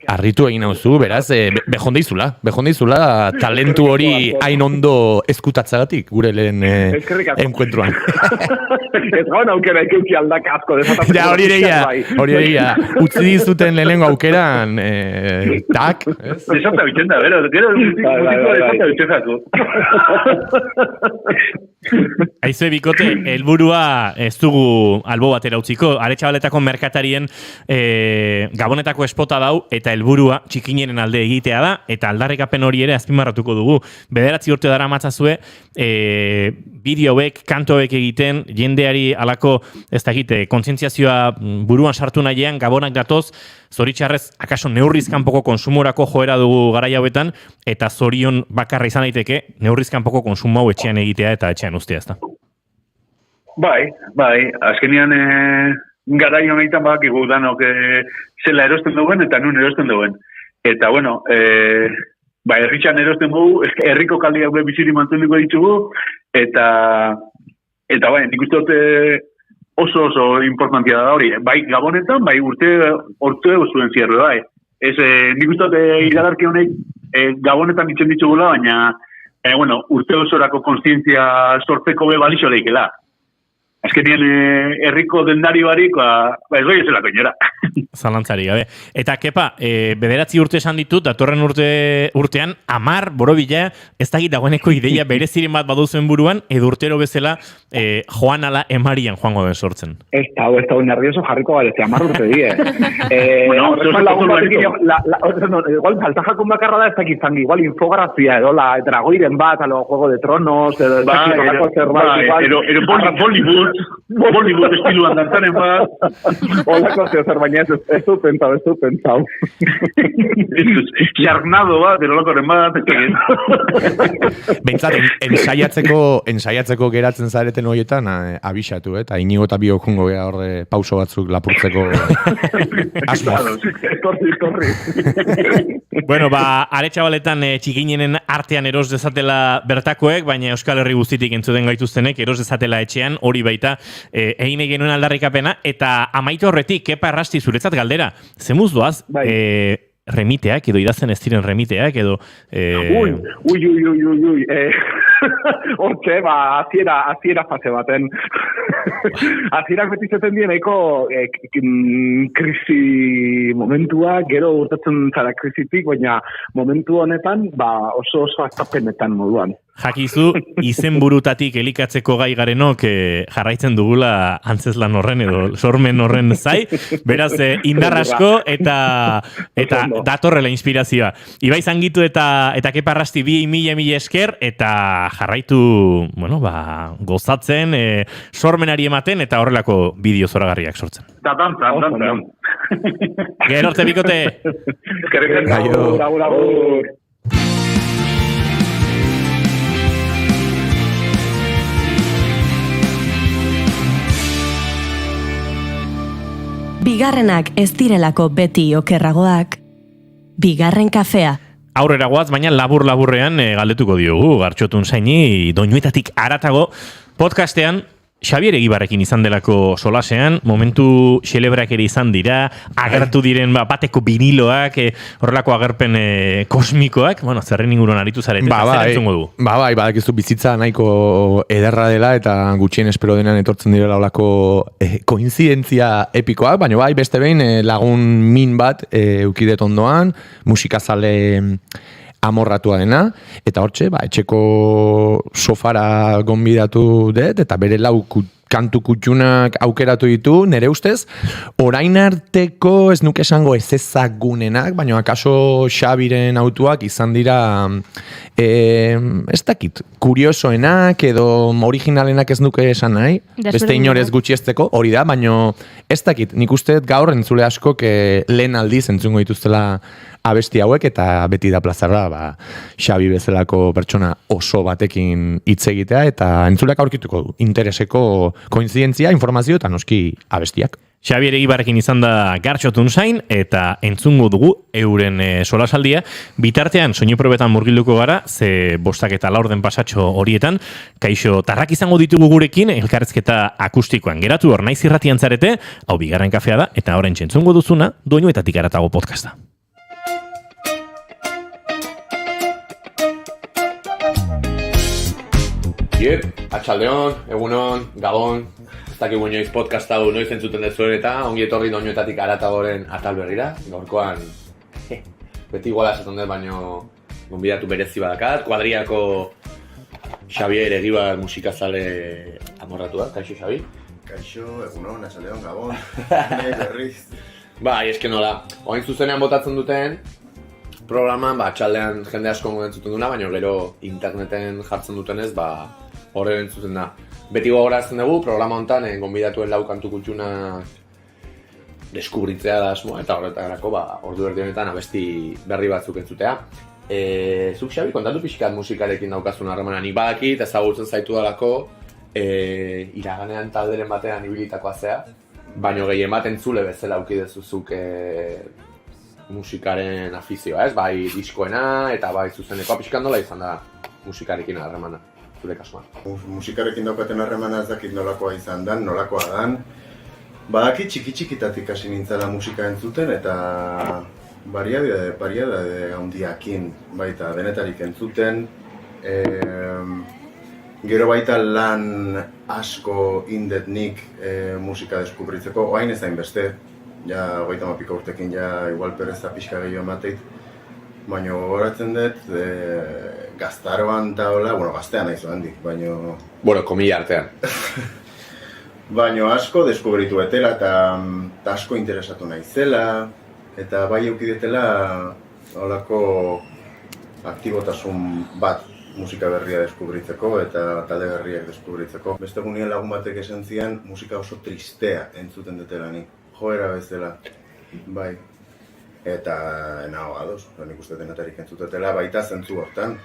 harritu egin hauzu, beraz, bejondeizula talentu hori hain ondo eskutatzagatik, gure lehen enkuentruan. Ez gaun aukera ikusi aldaka asko desatatzen. Ja, hori egia, utzi dizuten lehenengo aukeran, tak. Desata bitzen da, gero desata bitzen jako. Aizue bikote, helburua ez dugu albo batera utziko, Aretxabaletako merkatarien Gabonetako espota dau, eta helburua txikinenen alde egitea da, eta aldarrikapen hori ere azpimarratuko dugu. 9 urte dara matzazue, bideoek, kantoek egiten, jendeari alako, ez dakite, kontzientziazioa buruan sartu nahian, Gabonak gatoz, zoritxarrez, akaso neurrizkanpoko konsumorako joera dugu garai hauetan, eta zorion bakarra izan daiteke, neurrizkanpoko konsumo hau etxean egitea eta etxean ustea, ez da? Bai, azkenian garai honetan badakigu danok zela erosten duen eta nun erosten duen. Eta, bueno, herritxan erosten dugu, herriko kaldiak biziri mantenduko ditugu, eta bai, nik uste dut oso importantia da hori. Bai, Gabonetan, bai, urte zuen zierre, bai. Nik uste dut iragarki honek Gabonetan ditzen ditugula, baina, urte osorako konstientzia sortzeko balixo leikela. Azkenien herriko dendari barik, ez goi ezela koinera. Zalantzari gabe. Eta kepa, 9 urte esan ditut, datorren urtean, 10 borobila, ez dakit dagoeneko ideia bereziren bat baduzuen buruan, edo urtero bezala joan ala emarian joango den sortzen. Ez da, nervioso jarriko galezia, 10 urte die. Igual, saltajakun bakarra da ez dakit zangi, igual infografia edo la dragoiren bat, alo Juego de Tronos, edo Bollywood estiluan dantzaren bat. Olako zer, baina ez du pentsau. Jarnado bat, erolakoren bat. Bentsat, ensaiatzeko geratzen zareten horietan abisatu, eta inigo eta biok jungo gea horre pauso batzuk lapurtzeko asmoz. Torri. Bueno, Aretxabaletan txikinenen artean eros dezatela bertakoek, baina Euskal Herri guztitik entzuten gaituztenek eros dezatela etxean, hori baita egin genuen aldarrikapena, eta amaitu horretik, Kepa Errasti, zuretzat galdera, zemuz doaz, remiteak, edo idazten ez diren remiteak, edo... Ui. Hortxe, aziera fase baten. Azierak beti zeten dieneko krisi momentua, gero urtatzen zara krisitik, baina momentu honetan, oso aztapenetan moduan. Jakizu, izenburutatik elikatzeko gai garenok jarraitzen dugula antzeslan horren edo sormen horren zai, beraz indar asko eta datorrela inspirazioa. Ibai Zangitu eta Keparrasti 2.000 esker eta jarraitu, gozatzen, sormenari ematen eta horrelako bideo zoragarriak sortzen. Dantzan. Gero arte bikote! Agur. Bigarrenak ez direlako beti okerragoak. Bigarren kafea. Aurrera goaz, baina labur-laburrean galdetuko diogu, Gartxotun Zaini, doinuetatik haratago, podcastean, Xabier Egibarrekin izan delako solasean, momentu xelebrak ere izan dira, agertu diren bateko viniloak, horrelako agerpen kosmikoak, zerren inguruan aritu zarete, zer entzungo du? Badakizu bizitza nahiko ederra dela eta gutxien espero denean etortzen direla olako koinzidentzia epikoak, baina beste behin lagun min bat eukidet ondoan, musikazale amorratua dena, eta hortxe, etxeko sofara gonbidatu dut, eta bere lau kantu kutxunak aukeratu ditu, nere ustez, orain arteko ez nuke esango ez ezagunenak, baina akaso Xabiren autuak izan dira, ez dakit, kuriosoenak edo originalenak ez nuke esan nahi, beste inorez gutxiesteko, hori da, baina ez dakit, nik uste gaur entzule askok lehen aldiz entzungo dituztela abesti hauek eta beti da plazarra Xabi bezalako pertsona oso batekin hitz egitea eta entzuleak aurkituko du intereseko koinzidentzia, informazio eta noski abestiak. Xabier Egibarrekin izan da Gartxotun Zain eta entzungo dugu euren solasaldia. Bitartean, soinu probetan murgilduko gara, ze 5 eta 4 pasatxo horietan, kaixo tarrak izango ditugu gurekin, elkarrezketa akustikoan geratu hor naiz irratian zarete, hau bigarren kafea da, eta oraintxe entzungo duzuna, doinuetatik haratago podcasta. Atxaldeon, egunon, gabon, ez dakigu inoiz podcast hau noiz entzuten dezuen eta ongi etorri doinuetatik haratagoren atal berrira. Gaurkoan, beti iguala esaten dut, baino gonbidatu berezi badakat, kuadriako Xabier Egibar musikazale amorratua, kaixo Xabi? Kaixo, egunon, atxaldeon, gabon, berriz. Eske nola, oain zuzenean botatzen duten, programan, atxaldean jende asko entzuten duna, baina gero interneten jartzen dutenez, horre entzuten da. Beti gogoratzen dugu, programa honetan, gonbidatuen lau kantu kutxuna deskubritzea da asmoa, eta horretarako, ordu erdi honetan abesti berri batzuk entzutea. Zuk, Xabi, kontatu pixkat musikarekin daukazun harremana, nik badakit, ezagutzen zaitu dalako, iraganean talderen batean ibilitakoa zea, baina gehien bat entzule bezala aukidezuzuk musikaren afizioa, ez? Bai diskoena eta bai zuzenekoa pixkan nola izan da musikarekin harremana, zure kasuan. Musikarekin daukaten harremana ez dakit nolakoa izan dan, nolakoa dan. Badakit txiki-txikitatik hasi nintzela musika entzuten eta bariedade handiakin baita denetarik entzuten. Gero baita lan asko indet nik musika deskubritzeko, oain ezain beste. Ja, 30 urtekin igual pereza pixka gehiago emateit, baina gogoratzen dut, gaztaroan eta hola, gaztean nahi zo handik, baina... komila artean. Baina asko deskubritu etela eta asko interesatu nahi zela, eta bai eukidetela holako aktibotasun bat musika berria deskubritzeko eta talde berriak deskubritzeko. Beste egunien lagun batek esan zian, musika oso tristea entzuten dutela nik. Joera bezala, bai. Eta nago ados, nik uste denetarik entzutetela baita zentzu hortan.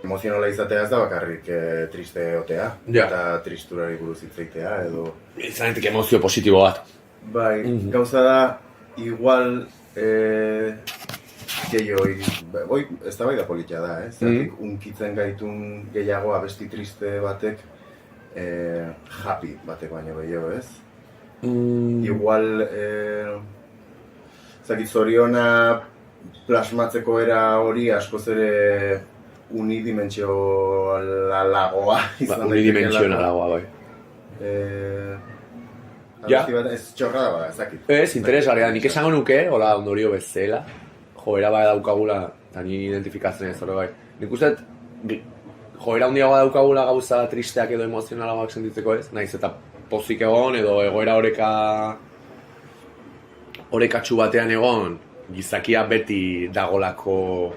Emozionala izatea ez da bakarrik triste otea, eta tristurari buruz hitzeitea edo... Izanetik emozio positibo bat. Bai, gauza da, igual... ez da bai da politia da, zertik unkitzen gaitun gehiago abesti triste batek happy batek baino gehiago, ez? Igual, zoriona plasmatzeko era hori askoz ere unidimentsionalagoa izan daitekeela. Unidimentsionalagoa, bai. Abesti bat ez txorrada ba, ezakit. Ez, interesgarria, nik esango nuke, hola ondorio bezala, joera bai daukagula, eta ni identifikatzen ez hori bai. Nik uste, joera handiagoa daukagula gauza tristeak edo emozionalagoak sentitzeko ez, naiz eta pozik egon edo egoera orekatsu batean egon, gizakia beti dagolako,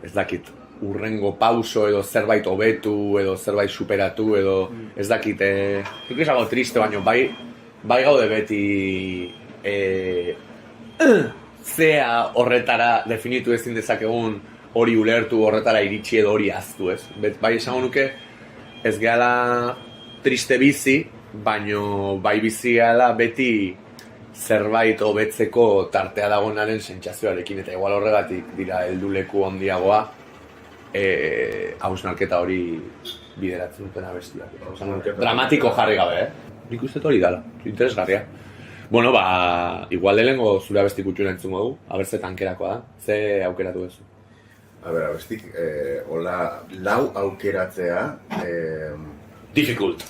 ez dakit, urrengo pauso edo zerbait hobetu edo zerbait superatu edo ez dakit, nik esago triste baino, bai gaude beti zea horretara definitu ezin dezakegun hori ulertu horretara iritsi edo hori aztu, ez? Bai esango nuke ez gehala triste bizi, baino bai bizi gehala beti zerbait hobetzeko tartea dagoenaren sentsazioarekin eta igual horregatik dira helduleku handiagoa hausnarketa hori bideratzen duten abestiak. Dramatiko jarri gabe, Nik uste hori dala, interesgarria. Bueno, igual lehengo zure abesti kutxuna entzungo du, abertze tankerakoa da, ze aukeratu duzu? Abestik, hola, lau aukeratzea... Difficult.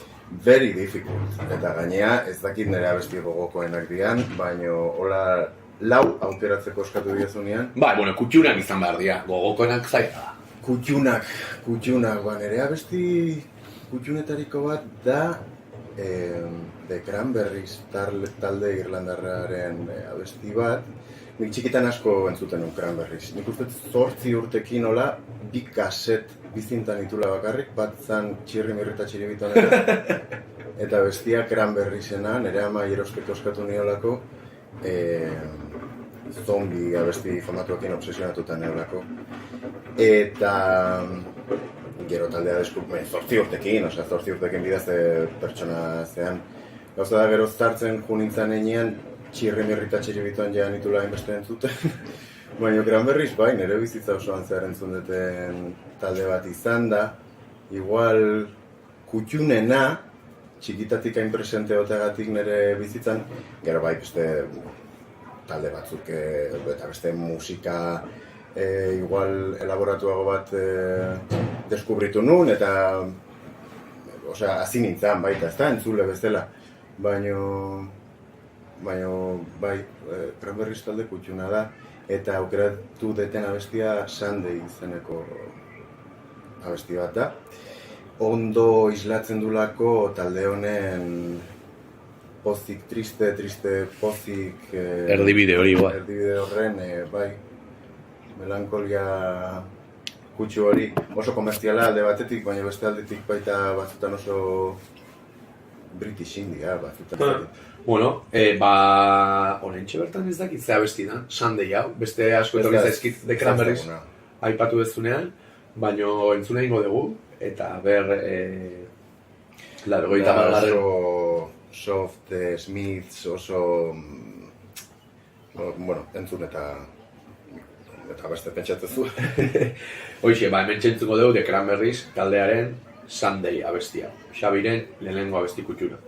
Very difficult. Eta gainea, ez dakit nire abesti gogokoenak dian, baino, hola, lau aukeratzeko eskatu diezunean. Bueno, kutxunak izan behar dira, gogokoenak zaita. Kutxunak, nire abesti kutxunetariko bat da The Cranberries talde irlandarraren abesti bat. Nik txikitan asko entzuten Cranberries. Nik uste 8 urtekin hola, 2 kaset bizintan itula bakarrik, bat zan Txirri Mirrita Txiribitonera, eta bestia Cranberriesena, nire ama eroskeko eskatu niolako, zombi abesti formatuekin obsesionatuta neolako. Eta gero taldea deskupen, 8 urtekin, 8 urtekin bidazte pertsona zean. Gauza da gero zartzen junintzan enean, Txirri Mirrita Txiribiton jean itula hainbeste entzuten. Baina Cranberries bai, nire bizitza osoan zehar entzun duten talde bat izan da. Igual kutxunena, txikitatik hain presente otegatik nire bizitzan, gero bai beste talde batzuk eta beste musika igual elaboratuago bat deskubritu nun eta hasi nintzen baita, ez da entzule bezala. Baina bai, Cranberries talde kutxuna da. Eta aukeratu deten abestia Sunday izeneko abesti bat da. Ondo islatzen dulako talde honen pozik, triste pozik... Erdibide hori, bai. Erdibide horren, bai, melankolia kutxu hori oso komertziala alde batetik, baina beste aldetik baita batzutan oso British India batzutan. Bueno, horrentxe bertan ez dakit zea besti da, Sunday hau, beste asko etorri zaizkit The Cranberries aipatu dezunean, baina entzuna ingo dugu, eta ber, oso soft, Smiths, oso, bueno, entzun eta beste pentsatzezu. Hoxe, hemen txentzuko dugu The Cranberries taldearen Sunday abestia, Xabiren lehenengo abesti kutxuna.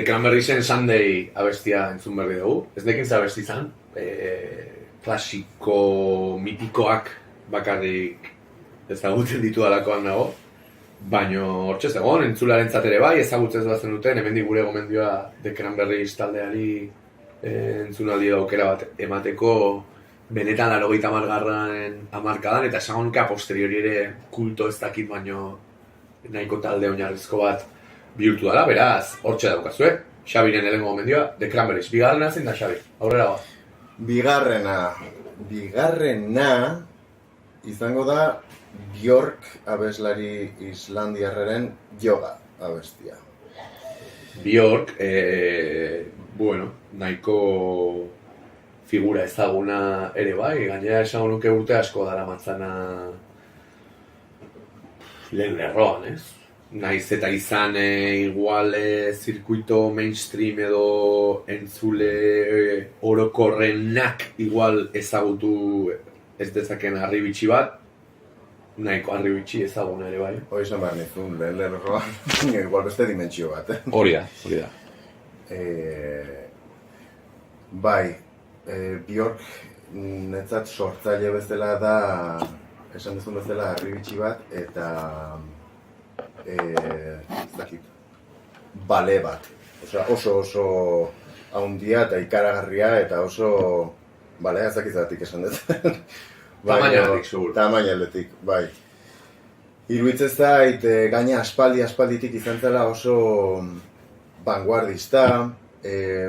Cranberriesen Sunday abestia entzun berri dugu. Ez nekin zabesti izan, klasiko mitikoak bakarrik ezagutzen ditu dalakoan nago. Baina hortxe zegoen, entzularentzat ere bai, ezagutzen ez bazen duten, hemendik gure gomendioa The Cranberries taldeari entzunaldi aukera bat emateko benetan 80. hamarkadan, eta esango nuke a posteriori ere kulto ez dakit baino nahiko talde oinarrizko bat bihurtu dela, beraz, hortxe daukazue, Xabiren helengo gomendioa, The Cranberries. Bigarrena zein da, Xabi? Aurrera ba. Bigarrena izango da Björk abeslari islandiarraren Yoga abestia. Björk, bueno, nahiko figura ezaguna ere bai, gainera esango nuke urte asko dara matzana lehen lerroan, ez? Naiz eta izan igual zirkuito mainstream edo entzule orokorrenak igual ezagutu ez dezaken harribitxi bat, nahiko harribitxi ezaguna ere bai. Hoi esan behar nizun, lehen lerroan, igual beste dimentsio bat, Hori da. Bai, Björk netzat sortzaile bezala da, esan duzun bezala harribitxi bat, eta bale bat. Oso haundia eta ikaragarria eta oso balea ezakitzatik esan dut. Tamainaletik, seguro. Tamainaletik, bai. Iruditzen zait, gaina aspalditik izan zela oso vanguardista,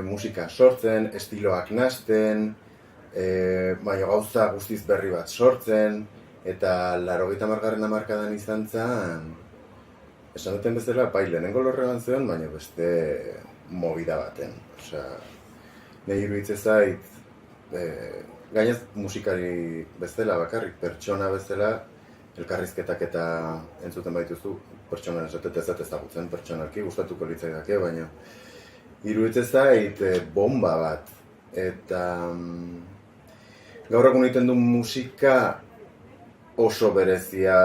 musika sortzen, estiloak nahasten, baina gauza guztiz berri bat sortzen, eta 80. hamarkadan izan zen, esan duten bezala, bai, lehenengo lorrean zeon, baina beste movida baten. Nahi iruditzen zait, gainez musikari bezala bakarrik, pertsona bezala, elkarrizketak eta entzuten baituzu, pertsonan esatet ezagutzen pertsonalki, gustatuko litzaidake, baina iruditzen zait bomba bat. Eta gaur egun egiten du musika oso berezia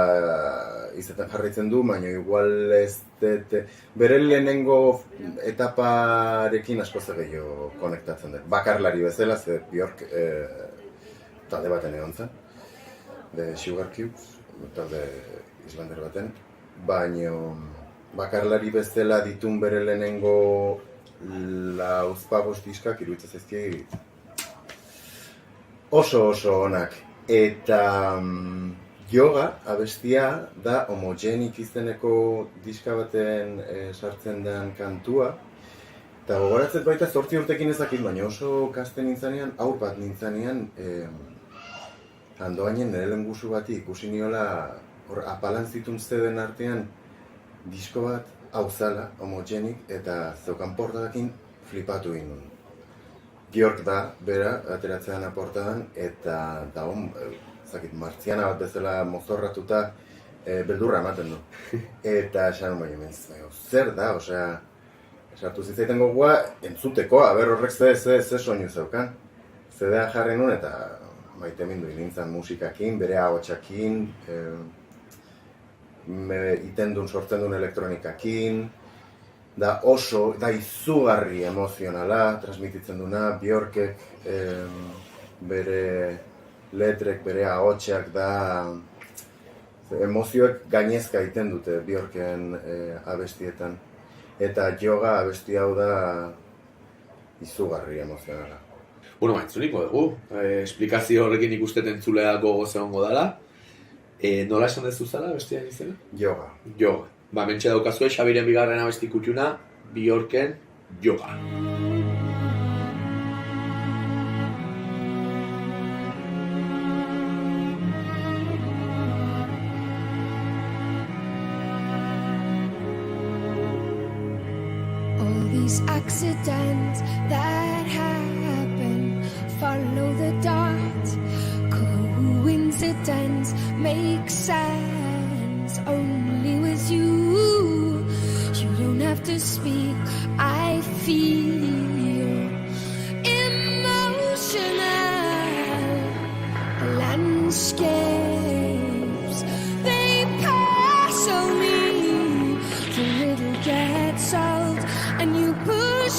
izaten jarraitzen du, baina igual ez bere lehenengo etaparekin asko gehiago konektatzen dut. Bakarlari bezala, ze Björk talde baten egon zen, The Sugar Cubes, talde islander baten, baina bakarlari bezala ditun bere lehenengo lauzpabost diskak iruditzen zaizki oso onak. Eta Yoga abestia da Homogenik izeneko diska baten sartzen den kantua. Eta gogoratzen baita 8 urtekin ezakit, baina oso kasten nintzanean, aur bat nintzanean, Andoainen nire lengusu bati ikusi niola apalan zitun zeden artean disko bat hau zala, Homogenik, eta zeukan portadakin flipatu ginen. Björk da, bera, ateratzean aportadan, eta martziana bat bezala mozorratuta beldurra ematen du. Eta esan baina zer da, sartu zitzaiten gogoa entzuteko, horrek ze soinu zeukan. Zedea jarri nun eta maite mindu nintzen musikakin, bere ahotsakin, iten duen sortzen duen elektronikakin, da izugarri emozionala, transmititzen duna, Björkek bere letrek, bere ahotsak da, emozioek gainezka iten dute Björken abestietan. Eta Yoga abesti hau da izugarri emozionala. Bueno, entzuniko dugu, esplikazio horrekin ikusten entzulea gogoz egongo dela. Nola esan dezu zala abestian izena? Yoga. Mentxe daukazue, Xabiren bigarren abesti kutxuna, Björken Yoga. All these accidents that happen, follow the dot. Coincidence makes sense only with you. You don't have to speak, I feel emotional landscapes. They pass on me, the riddle gets solved and you push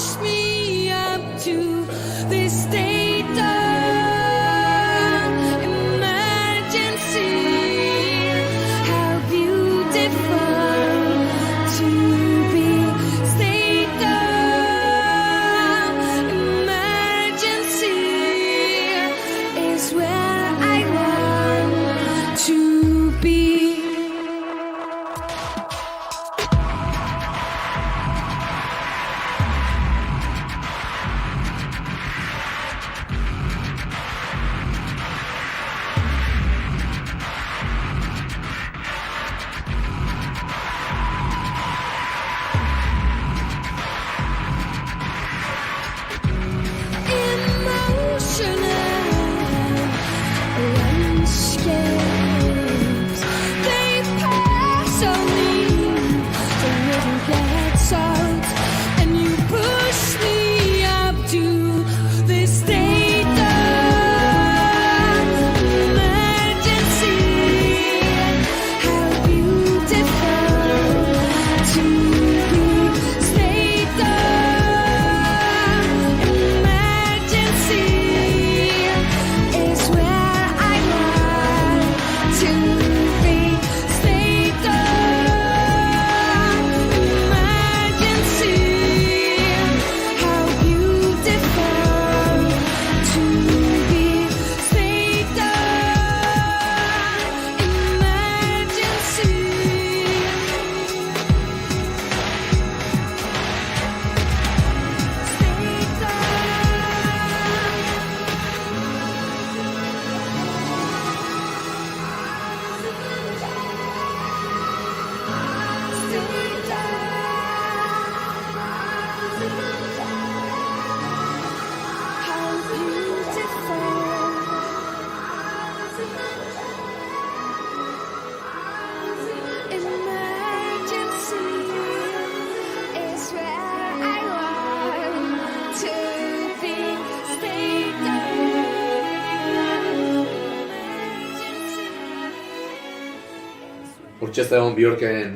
Hortxe zegoen Bjorken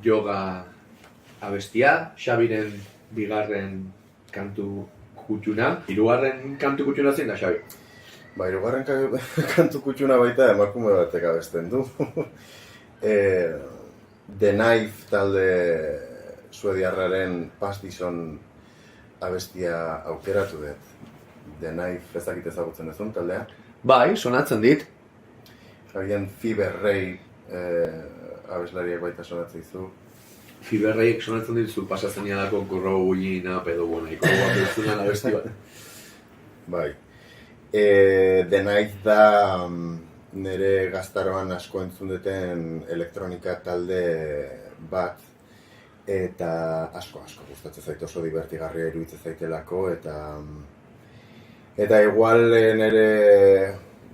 yoga abestia, Xabiren bigarren kantu kutxuna. Hirugarren kantu kutxuna zein da, Xabi? Ba, hirugarren kantu kutxuna baita emakume batek abesten du. The Knife talde suediarraren Pastison abestia aukeratu dut. The Knife ezakit ezagutzen duzun taldea. Bai, sonatzen dit. Agian Fever Ray abeslariak baita sonatzen dizu. Fever Rayek sonatzen ditzu pasatzen nialako Grow Gullina pedo bonaiko abestia abesti bat. Bai. The Knife da nire gaztaroan asko entzun duten elektronika talde bat, eta asko gustatzen zait, oso divertigarria iruditzen zaitelako, eta igual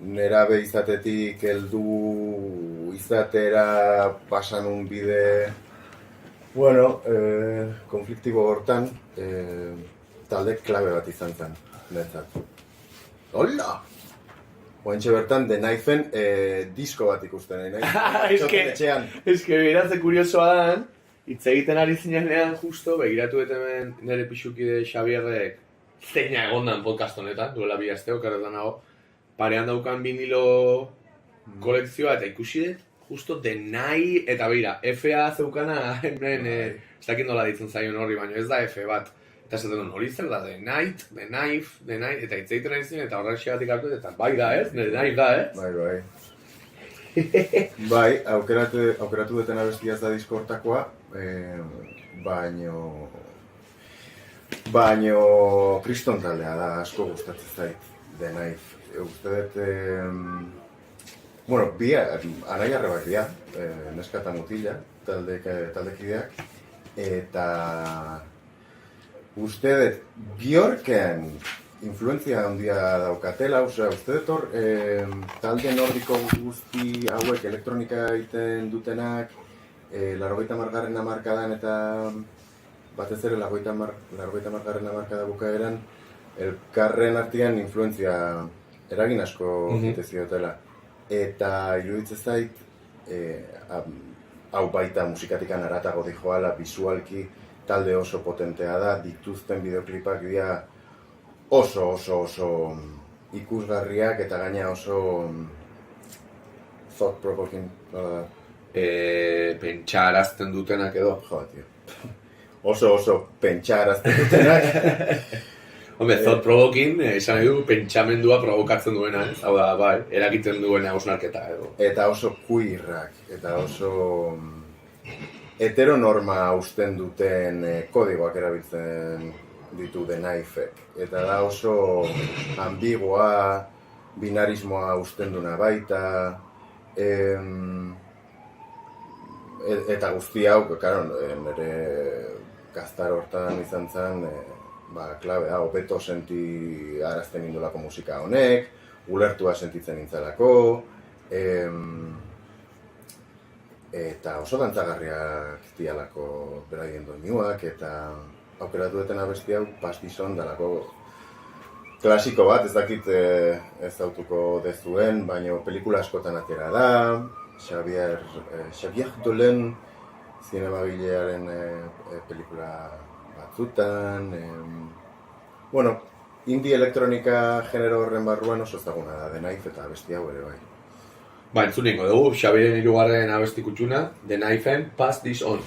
nerabe izatetik heldu izatera pasan un bide, bueno, konfliktibo hortan, talde klabe bat izan zen, netzat. Hola! Oantxe bertan, The Knifeen disko bat ikusten nahi. Ez que begiratze kuriosoa da, hitz egiten ari zinean justo, begiratu hemen nire pixukide Xabierrek zeina egondan podcast honetan, duela bi asteo, karetan nago, parean daukan vinilo kolekzioa, eta ikusi dut, justo The Knife, eta begira, FA zeukana hemen, ez dakit nola ditzen zaion horri, baina ez da F bat. Eta esaten duen, hori zer da, The Knife, eta hitz egiten ari zinen, eta horrek xegatik hartu, eta bai da, ez? The Knife da, ez? Bai, aukeratu duten abestiaz da diskortakoa, baino kriston taldea da, asko gustatzen zait, The Knife. Uste dut, bueno, bi, anai arrebak dira, neska eta mutila, taldekideak, eta uste dut, Bjorken influenzia handia daukatela, uste dut hor, talde nordiko guzti hauek elektronika egiten dutenak, 80. hamarkadan eta batez ere 80. hamarkada bukaeran, elkarren artean influenzia eragin asko egite ziotela. Eta iruditzen zait, hau baita musikatikan haratago dijoala, bisualki, talde oso potentea da, dituzten bideoklipak dira oso ikusgarriak eta gaina oso thought-provoking, nola da? Pentsarazten dutenak edo. Jo, tio. Oso pentsarazten dutenak. Hombre, thought-provoking, esan nahi du, pentsamendua provokatzen duena, ez? Hau da, bai, eragiten duena hausnarketa edo. Eta oso queerrak, eta oso heteronorma hausten duten kodigoak erabiltzen ditu The Knifeek. Eta da oso ambiguoa, binarismoa hausten duna baita, eta guzti hau, karo, nire gaztar hortan izan zen, klabe, hobeto senti arazten indolako musika honek, ulertua sentitzen nintzelako, eta oso dantzagarriak dialako beraien doinuak, eta aukeratu duten abesti hau Pastison dalako klasiko bat, ez dakit ez dautuko dezuen, baina pelikula askotan atera da, Xavier Dolen zinemagilearen pelikula batzutan, bueno, indie elektronika genero horren barruan oso ezaguna da, The Knife eta abesti hau ere bai. Ba, entzunengo dugu, Xabiren hirugarren abesti kutxuna, The Knifeen Pass This On.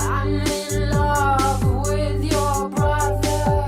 I'm in love with your brother.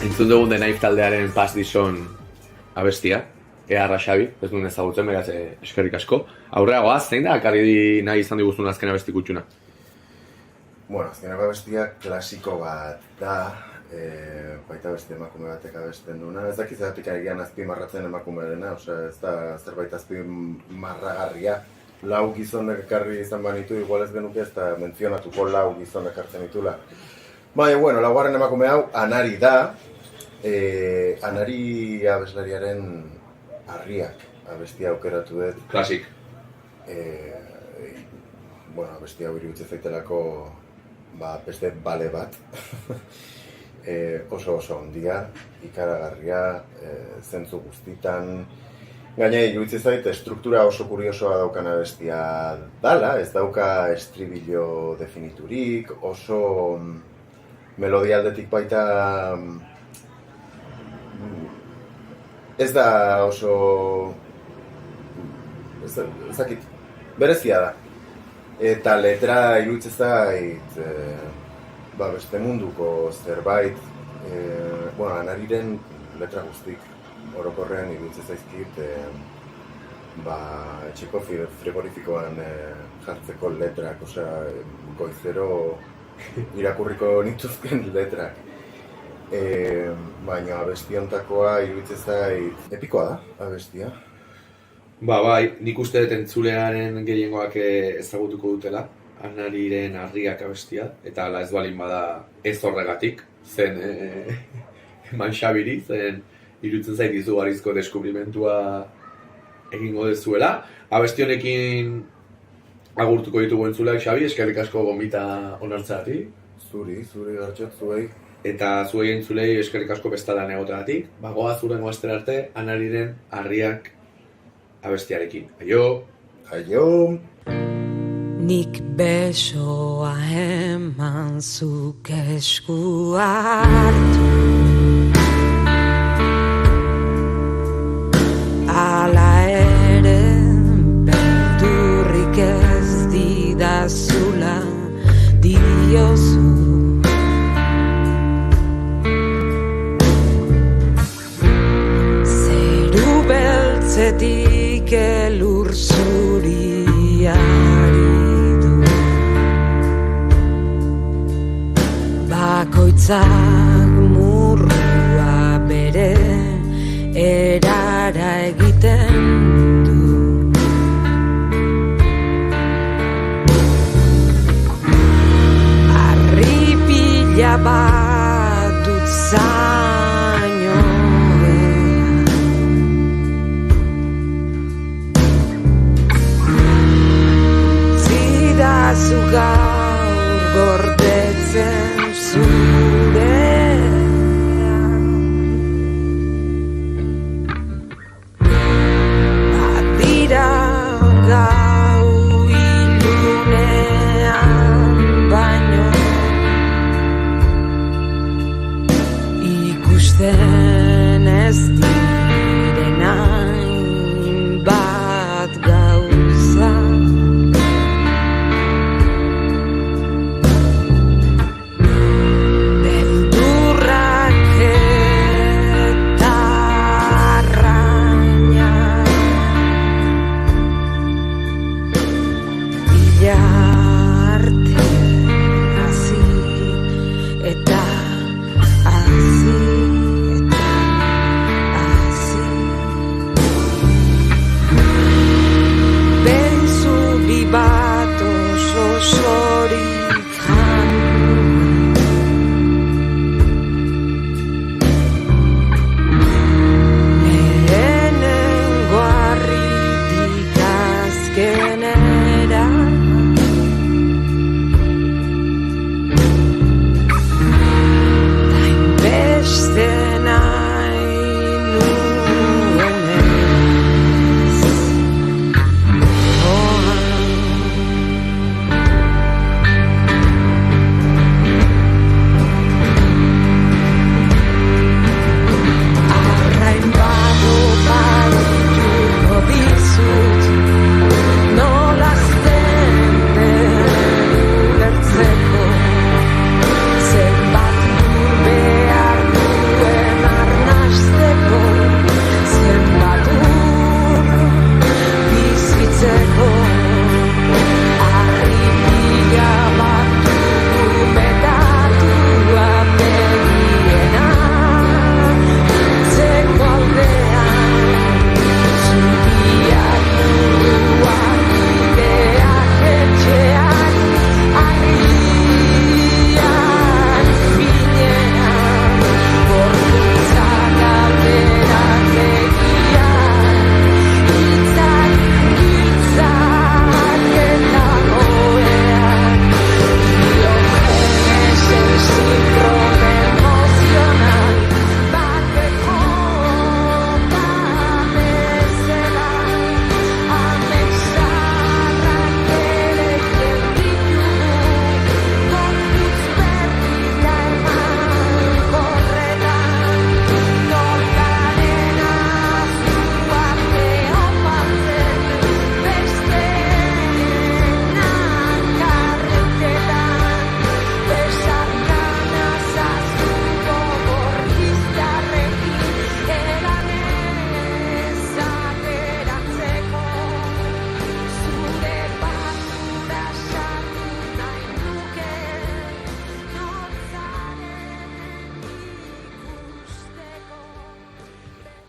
Entzun dugun The Knife taldearen Pass This On abestia, Earra Xabi, ez duen ezagutzen, beraz eskerrik asko. Aurreagoa, zein da, akarri nahi izan diguzun azken abesti kutxuna? Bueno, azkeneko abestia klasiko bat da, baita beste emakume batek abesten duena. Ez dakiz edatik egian azpimarratzen emakumearena, ez da zerbait azpimarragarria. Lau gizonek ekarri izan banitu, igual ez genuke ez da mentzionatuko lau gizonek hartzen ditula. Baina, bueno, laugarren emakume hau, Anari da. Anari abeslariaren Harriak abestia aukeratu dut. Klasik. Bueno, abestia hau iruditzen zaitelako beste bale bat. Oso ondia, ikaragarria, zentzu guztitan. Gaina, iruditzen zait, struktura oso kuriosoa daukan abestia dala, ez dauka estribillo definiturik, oso melodia aldetik baita ez da oso ezakit, berezia da. Eta letra iruditzen zait beste munduko zerbait, Anariren letra guztik orokorrean iruditzen zaizkit etxeko frigorifikoan jartzeko letrak, goizero irakurriko nituzken letrak. Baina abestiontakoa iruditzen zait epikoa da, abestia. Bai, nik uste dut entzulearen gehiengoak ezagutuko dutela, Anariren Harriak abestia, eta ala ez balin bada ez horregatik, zen eman Xabiri, zen iruditzen zait izugarrizko deskubrimentua egingo dezuela. Abesti honekin agurtuko ditugu entzuleak, Xabi, eskerrik asko gonbita onartzeagatik. Zuri gartxot, zuei. Eta zuei entzulei eskerrik asko bestalan egoteagatik. Goaz hurrengo astera arte, Anariren Harriak abestiarekin. Aio! Aio! Nik besoa eman zuk esku hartu, ala ere beldurrik ez didazula diozu. Zeru beltzetik elur zuriari du, bakoitzak murrua bere erara egiten du. Arripila bat dut zainoen, zidazu gaur gordetzen zurean. Badira gau ilunean baino ikusten ez diren hainbat gauza. Beldurrak eta arrainak bila arte hasi eta hasi eta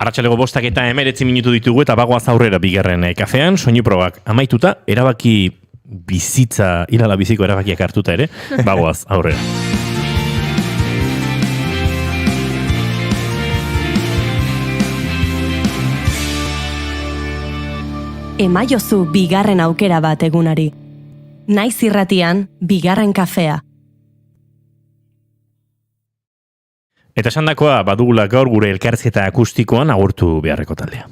Arratsaleko 5:19 ditugu eta bagoaz aurrera bigarren kafean, soinu probak amaituta, erabaki bizitza, hilala biziko erabakiak hartuta ere, bagoaz aurrera. Emaiozu bigarren aukera bat egunari. Naiz irratian, bigarren kafea. Eta esandakoa badugula gaur gure elkarrizketa akustikoan agurtu beharreko taldea.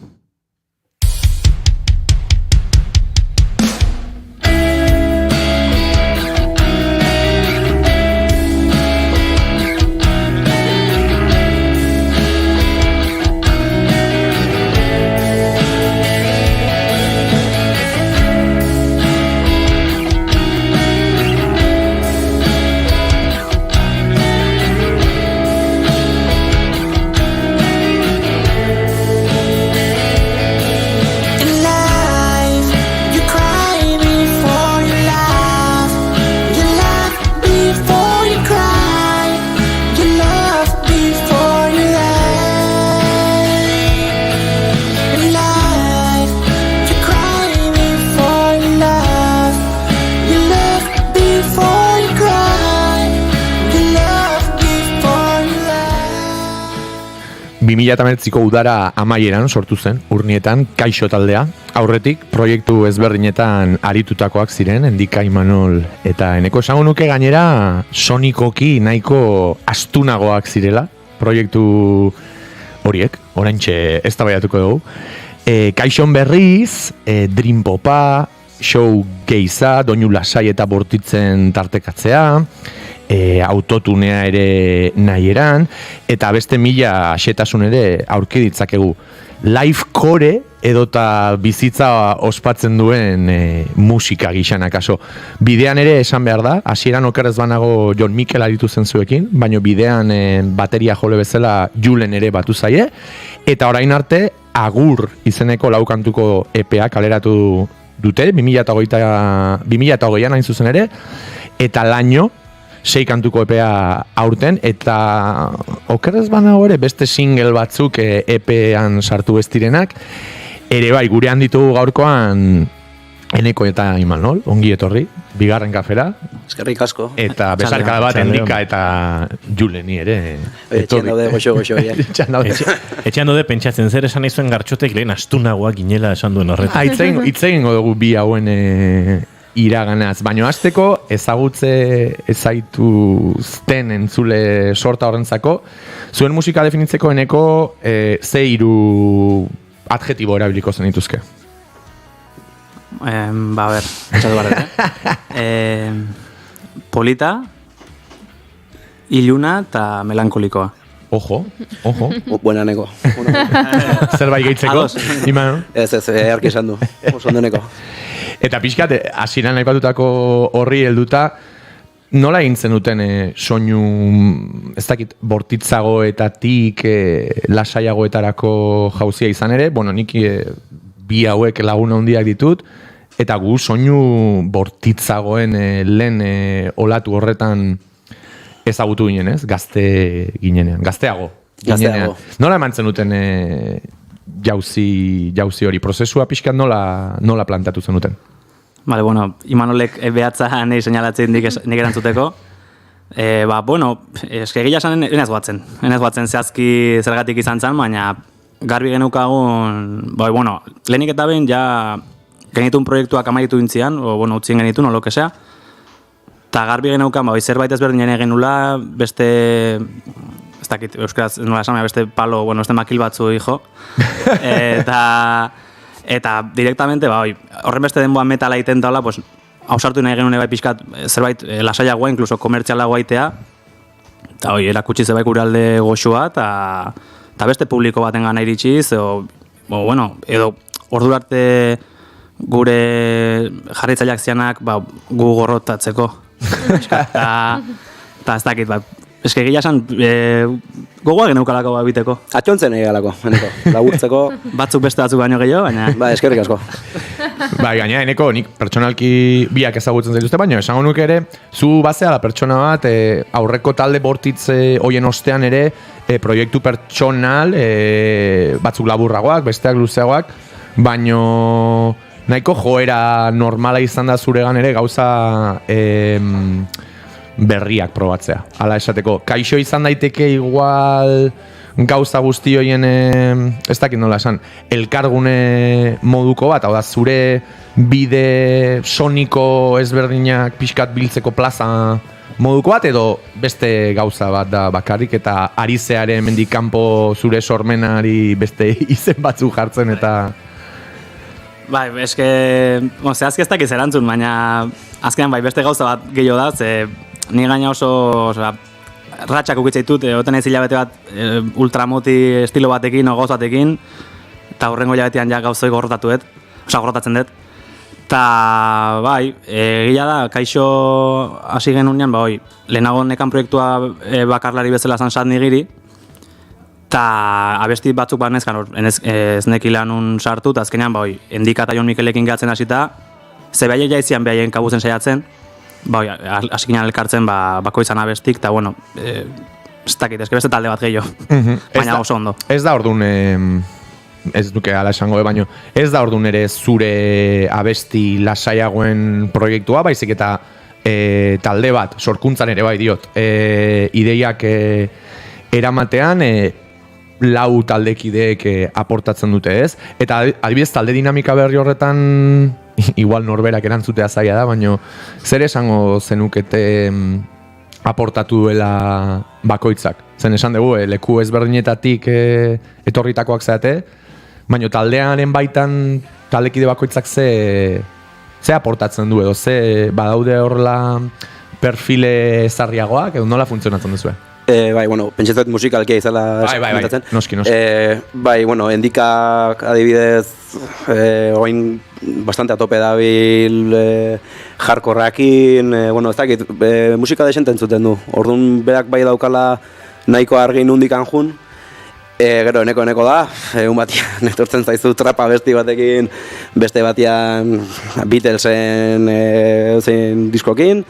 ko udara amaieran sortu zen, Urnietan, Kaixo taldea. Aurretik, proiektu ezberdinetan aritutakoak ziren, Endika, Imanol eta Eneko. Esango nuke gainera, sonikoki nahiko astunagoak zirela, proiektu horiek, oraintxe eztabaidatuko dugu. Kaixon berriz, Dream Popa, Show Geiza, Doinu Lasai eta Bortitzen tartekatzea, autotunea ere nahieran, eta beste mila xetasun ere aurki ditzakegu. Live core edota bizitza ospatzen duen musika gixan akaso. Bidean ere esan behar da, hasieran okerrez banago Jon Mikel aritu zen zuekin, baina bidean bateria jole bezala Julen ere batu zaie, eta orain arte Agur izeneko laukantuko EPA kaleratu dute, 2008an hain zuzen ere, eta laino 6 kantuko EPA aurten, eta okerrez banago ere beste single batzuk EPan sartu ez direnak, ere bai, gurean ditugu gaurkoan Eneko eta Imanol, ongi etorri, bigarren kafera. Eskerrik asko. Eta besarkada bat Endika eta Juleni ere. Etxean daude goxo. Etxean daude pentsatzen zer esan izuen Gartxotek lehen astunagoak ginela esan duen horretan. Itzen dugu bi hauen iraganaz, baina hasteko ezaituzten entzule sorta horrentzako, zuen musika definitzeko Eneko ze 3 adjetibo erabiliko zen dituzke? Etxatu barret, polita, iluna eta melankolikoa. Ojo. Buena Neko. Zerbait gehitzeko? Ez, arki esan du. Oso ondo Neko. Eta pixkat, hasieran aipatutako horri helduta, nola egin zen duten soinu, ez dakit, bortitzagoetatik lasaiagoetarako jauzia izan ere, bueno, nik bi hauek laguna handiak ditut, eta gu soinu bortitzagoen lehen olatu horretan ezagutu ginen, ez? Gazte ginenean, gazteago. Nola eman zen duten jauzi hori, prozesua pixkat nola plantatu zen duten? Vale, bueno, Imanolek behatza nahi seinalatzen nik erantzuteko. Eske egia esan enez guatzen zehazki zergatik izan zen, baina garbi geneukagun, lehenik eta behin ja genitun proiektuak amaitu dintzian, utzien genitun, o lo que sea, eta garbi geneukan, zerbait ezberdin egin nula, beste, ez dakit, euskaraz nola esan, beste palo, beste makil batzu hijo, eta directamente, horren beste denboa metala iten daula, hausartu nahi genuen pixkat zerbait lasaiagoa, inkluso komertzialagoa itea, eta erakutsi zerbait gure alde goxua, eta beste publiko baten gana iritsiz, edo ordu arte gure jarraitzaileak zianak gu gorrotatzeko. Eta ez dakit, eske gila esan gogoa geneukalako biteko. Atxontzen egalako, laburtzeko. Batzuk beste batzuk baino gehiago, baina... eskerrik asko. Gaina, Eneko, nik pertsonalki biak ezagutzen zaituzte, baina esango nuke ere, zu bazea da pertsona bat, aurreko talde bortitze hoien ostean ere, proiektu pertsonal, batzuk laburragoak, besteak luzeagoak, baino nahiko joera normala izan da zuregan ere gauza berriak probatzea. Hala esateko, kaixo izan daiteke igual gauza guzti hoien, ez dakit nola esan, elkargune moduko bat, hau da, zure bide soniko ezberdinak pixkat biltzeko plaza moduko bat, edo beste gauza bat da bakarrik, eta ari zeare hemendik kanpo zure sormenari beste izen batzu jartzen, eta... Bai, eske, zehazki ez dakiz erantzun, baina azkenean bai beste gauza bat gehiago da, ze ni gaina oso ratxak ukitzaitut, oten ez hilabete bat ultramoti estilo batekin o gauz batekin, eta horrengo hilabetean ja gauzoi gorrotatzen dut. Eta bai, egia da, kaixo hasi genunean, lehenago nekan proiektua bakarlari bezala zan nigiri, eta abesti batzuk bat nezkan, ez nekilean un sartu, eta azkenean, Endika eta Jon Mikelekin gehatzen hasita, ze behar jaizian behaien kabuzen saiatzen, hasi ginen elkartzen bakoitzan abestik, eta bueno, ez dakit, eske beste talde bat gehiago, baina oso ondo. Ez da orduan, ez duke ala esango, baino, ez da orduan ere zure abesti lasaiagoen proiektua, baizik eta talde bat, sorkuntzan ere bai diot, ideiak eramatean, lau taldekideek aportatzen dute, ez? Eta adibidez talde dinamika berri horretan igual norberak erantzutea zaila da, baino zer esango zenukete aportatu duela bakoitzak? Zen esan dugu, leku ezberdinetatik etorritakoak zeate, baino taldearen baitan taldekide bakoitzak ze aportatzen du edo, ze badaude horrela perfile zarriagoak, edo nola funtzionatzen duzue? Bai, bueno, pentsatzen musikalkia izala komentatzen. Noski. Bai, bueno, Endikak adibidez orain bastante atope dabil hardcoreakin, bueno, ez dakit, musika desente entzuten du. Orduan berak bai daukala nahiko argi nundikan jun. Gero, eneko da, egun batian etortzen zaizu trapa besti batekin, beste batian Beatlesen diskokin.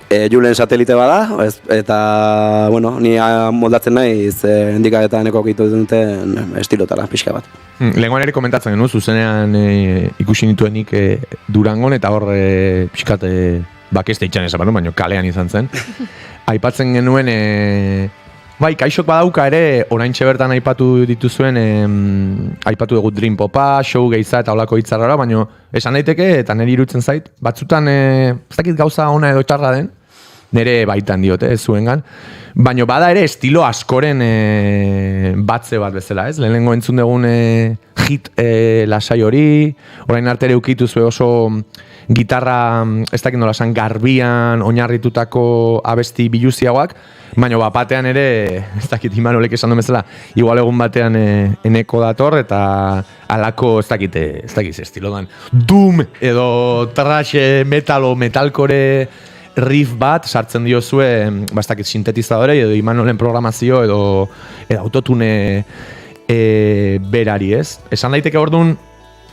Julen satelite bada, eta, bueno, ni moldatzen naiz Endika eta Eneko gitu duten estilotara pixka bat. Lehenkoan ere komentatzen genuen, zuzenean ikusi nituenik Durangon, eta hor pixkat bakeste itxan esan, baina kalean izan zen. Aipatzen genuen, bai, kaixok badauka ere, oraintxe bertan aipatu dituzuen, aipatu dugu Dream Popa, show gehiza eta olako hitzarrara, baina esan daiteke, eta niri irutzen zait, batzutan, ez dakit gauza ona edo txarra den, nire baitan diote, zuengan, baina bada ere estilo askoren batze bat bezala, ez? Lehenengo entzun dugun hit lasai hori, orain arte ere ukitu zuen oso gitarra, ez dakit nola esan, garbian, oinarritutako abesti biluziagoak, baina batean ere, ez dakit Imanolek esan duen bezala, igual egun batean Eneko dator, eta alako, ez dakit estilo dan, doom edo trash metal o metalcore riff bat sartzen diozue, ez dakit sintetizadore edo Imanolen programazio edo autotune berari, ez? Esan daiteke orduan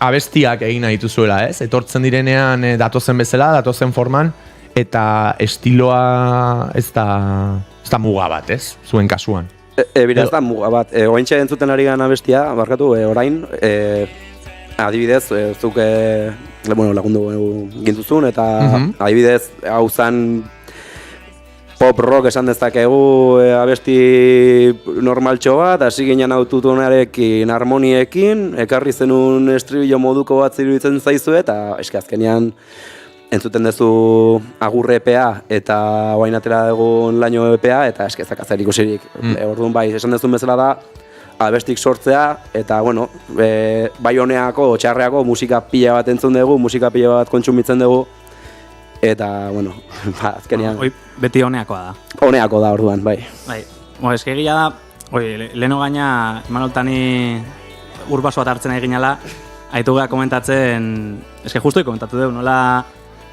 abestiak egin nahi dituzuela, ez? Etortzen direnean datozen bezala, datozen forman, eta estiloa ez da muga bat, ez? Zuen kasuan. Bira ez da muga bat. Ointxe entzuten ari gana bestia, barkatu, orain, adibidez, zuk lagundu gintuzun, eta adibidez, hau zan pop rock esan dezakegu abesti normaltxo bat, hasi ginen autotunarekin, harmoniekin, ekarri zenun estribillo moduko bat ziruditzen zaizu, eta eski azkenean entzuten duzu agurre EPA eta oain atera dugun laino EPA, eta eski ezak azer ikusirik. Orduan bai, esan dezun bezala da, abestik sortzea, eta bueno, bai honeako, txarreako musika pila bat entzun dugu, musika pila bat kontsumitzen dugu, eta, bueno, azkenean... Beti honeakoa da. Honeako da, orduan, bai. Bai, eske egia da, leheno gaina, Imanoltani urbaso bat hartzen ari ginala, haitu gara komentatzen, eske justoi komentatu dugu, nola,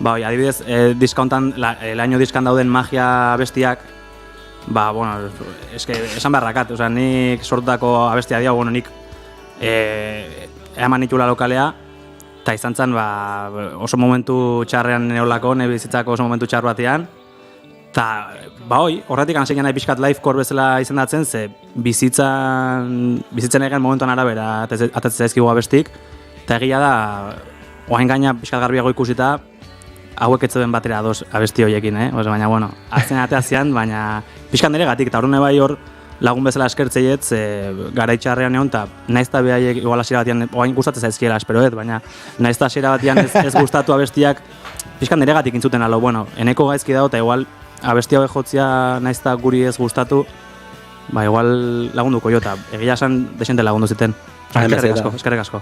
adibidez, diskauntan, laino diskan dauden magia bestiak, bueno, eske, esan beharrakat, nik sortutako abestia dira, nik eman nitula lokalea, eta izan zen, oso momentu txarrean neolako, bizitzako oso momentu txar batean, eta horretik anaseian nahi pixkat lifecore bezala izendatzen, ze bizitzen egen momentuan arabera atatzen zaizkigu abestik, eta egia da, oain gaina pixkat garbiago ikusita, hauek etzeben batera ados abesti horiekin, baina, bueno, azten ateazian, baina pixkat nire gatik, eta horrene bai hor lagun bezala eskertzeiet, garaitxarrean egon, eta naizta behaiek igual hasiera batian, oain gustatzen zaizkiela, esperoet, baina naizta hasiera batian ez gustatu abestiak, pixkat nire gatik intzuten alo, bueno, eneko gaizki dago, eta igual abesti hauek jotzia naizta guri ez gustatu, ba igual lagunduko jo, eta egia esan desente lagundu ziten. Eskerrik asko.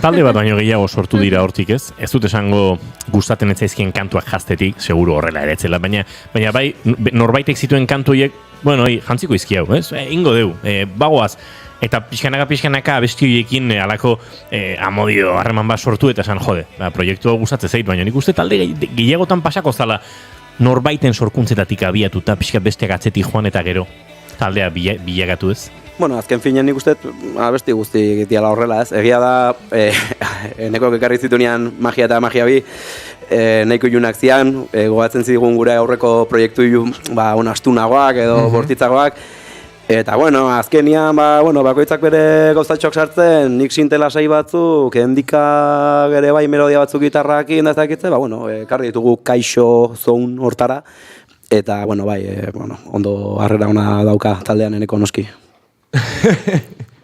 Talde bat baino gehiago sortu dira hortik ez? Ez dut esango gustatzen ez zaizkien kantuak jaztetik, seguru horrela ere etzela, baina bai norbaitek zituen kantuiek, bueno, jantziko izki hau, ez? Ingo deu, bagoaz, eta pixkanaka abesti horiekin alako amodio harreman bat sortu eta esan jode, proiektu gustatzen zait, baina nik uste talde gehiagotan pasako zala norbaiten sorkuntzetatik abiatuta pixkat besteak atzetik joan eta gero taldea bilagatu ez? Bueno, azken finean nik uste abesti guzti egitiala horrela ez. Egia da, eneko ekarri zitunean magia eta magia bi, nahiko ilunak zian, gogatzen zigun gure aurreko proiektu astunagoak edo bortitzagoak. Eta, bueno, azkenian, bakoitzak bere gauzatxok sartzen, nik sinte lasai batzuk, endika gere bai melodia batzuk gitarrakin da ezakitze, ekarri ditugu kaixo zone hortara. Eta, ondo harrera ona dauka taldean eneko noski.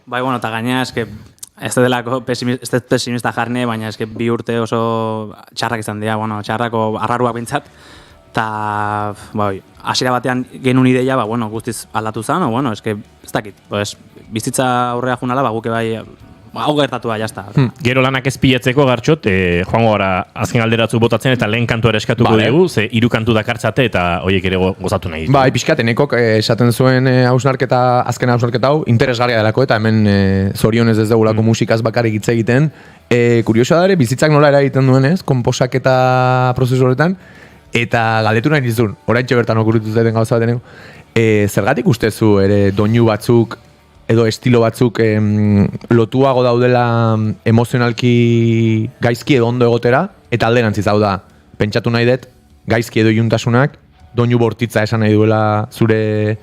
Bai, eta gaina, ez delako pesimista jarne, baina bi urte oso txarrak izan dira, txarrako arraruak bintzat, eta hasiera batean genuen ideia, guztiz aldatu zen, ez dakit, bizitza aurrera junala, guke bai, hau gertatua, jazta. Gero lanak ez pilatzeko gartxot, joango gara azken alderatzu botatzen eta lehen kantua ere eskatuko dugu, ze 3 kantu dakartzate eta horiek ere gozatu nahi. Bai, pixkat, enekok esaten zuen azken hausnarketa hau, interesgarria delako eta hemen zorionez ez dugulako musikaz bakarrik hitz egiten. Kuriosoa da ere, bizitzak nola eragiten duen ez, konposaketa prozesu horretan, eta galdetu nahi dizun, oraintxe bertan okurritu zaiten gauza bateneko, zergatik ustezu ere doinu batzuk edo estilo batzuk lotuago daudela emozionalki gaizki edo ondo egotera, eta alderantziz hau da, pentsatu nahi dut, gaizki edo iuntasunak, doinu bortitza esan nahi duela zure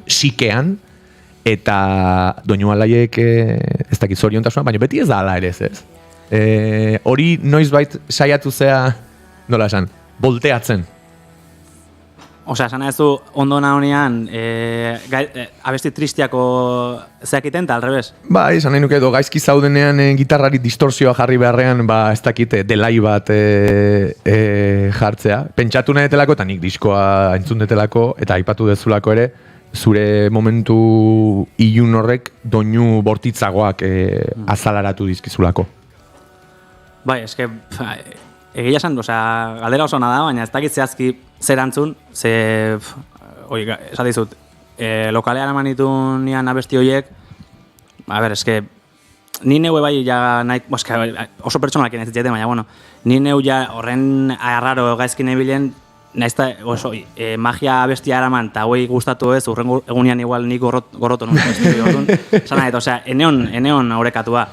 sikean, eta doinu alaiek ez dakit zoriontasunak, baina beti ez da ala ere ez. Hori noizbait saiatu zea, nola esan, volteatzen. Osea, esan ez du ondo nahonean abesti tristiako zeakiten eta alrebez? Ba, esan nahi nuke edo gaizki zaudenean gitarrari distorsioa jarri beharrean, ez dakite, delay bat jartzea. Pentsatu nahi detelako eta nik diskoa entzun detelako eta aipatu dezulako ere, zure momentu ilun horrek doinu bortitzagoak azalaratu dizkizulako. Bai, egia esan, galdera oso da, baina ez dakit zehazki zer antzun, esatizut, lokalean amanitu nian abesti horiek, ni neue bai oso pertsonalak ez zitzeten, baina, ni neu ja horren arraro gaizkin ebilen, naizta oso magia abestia eraman, eta hoi gustatu ez, urren egunean igual nik gorrotu nun abesti hori, esan nahi, eneon aurrekatua.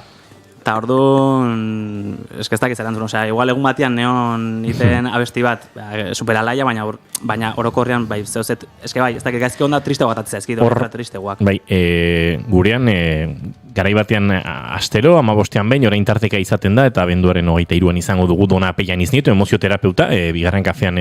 Eta orduan, ez dakit zerantzun, igual egun batian neon iten abesti bat superalaia, baina orokorrean, zeuzet, ez dakit gaizki onda triste guatatzea, ezkit triste guak. Bai, gurean, garai batean astero, 15ean behin, orain tarteka izaten da, eta abenduaren 23an izango dugu Dona Apeian iznieto, emozioterapeuta, bigarren kafean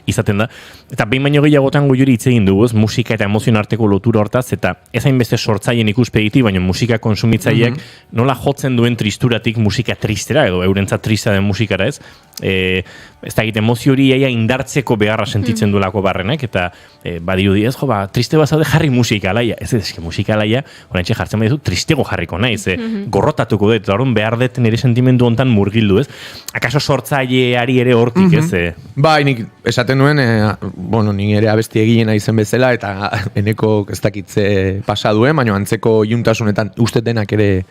izaten da. Eta behin baino gehiagotan goiuri hitz egin dugu, musika eta emozion arteko lotura hortaz, eta ezain beste sortzaien ikuspegiti, baina musika konsumitzaileak nola jotzen duen tristuratik musika tristera, edo eurentzat trista den musikara ez, ez dakit emozio hori indartzeko beharra sentitzen duelako barrenak, eta badirudi ez, triste bazaude jarri musika alaia, ez musika alaia, oraintxe jartzen badizu, tristego jarriko naiz, gorrotatuko dut, eta behar dut nire sentimendu hontan murgildu ez, akaso sortzaileari ere hortik ez? Bai, nik esaten nuen, nik ere abesti egilena izen bezala, eta eneko ez dakitze pasa duen, baina antzeko iuntasunetan uste denak ere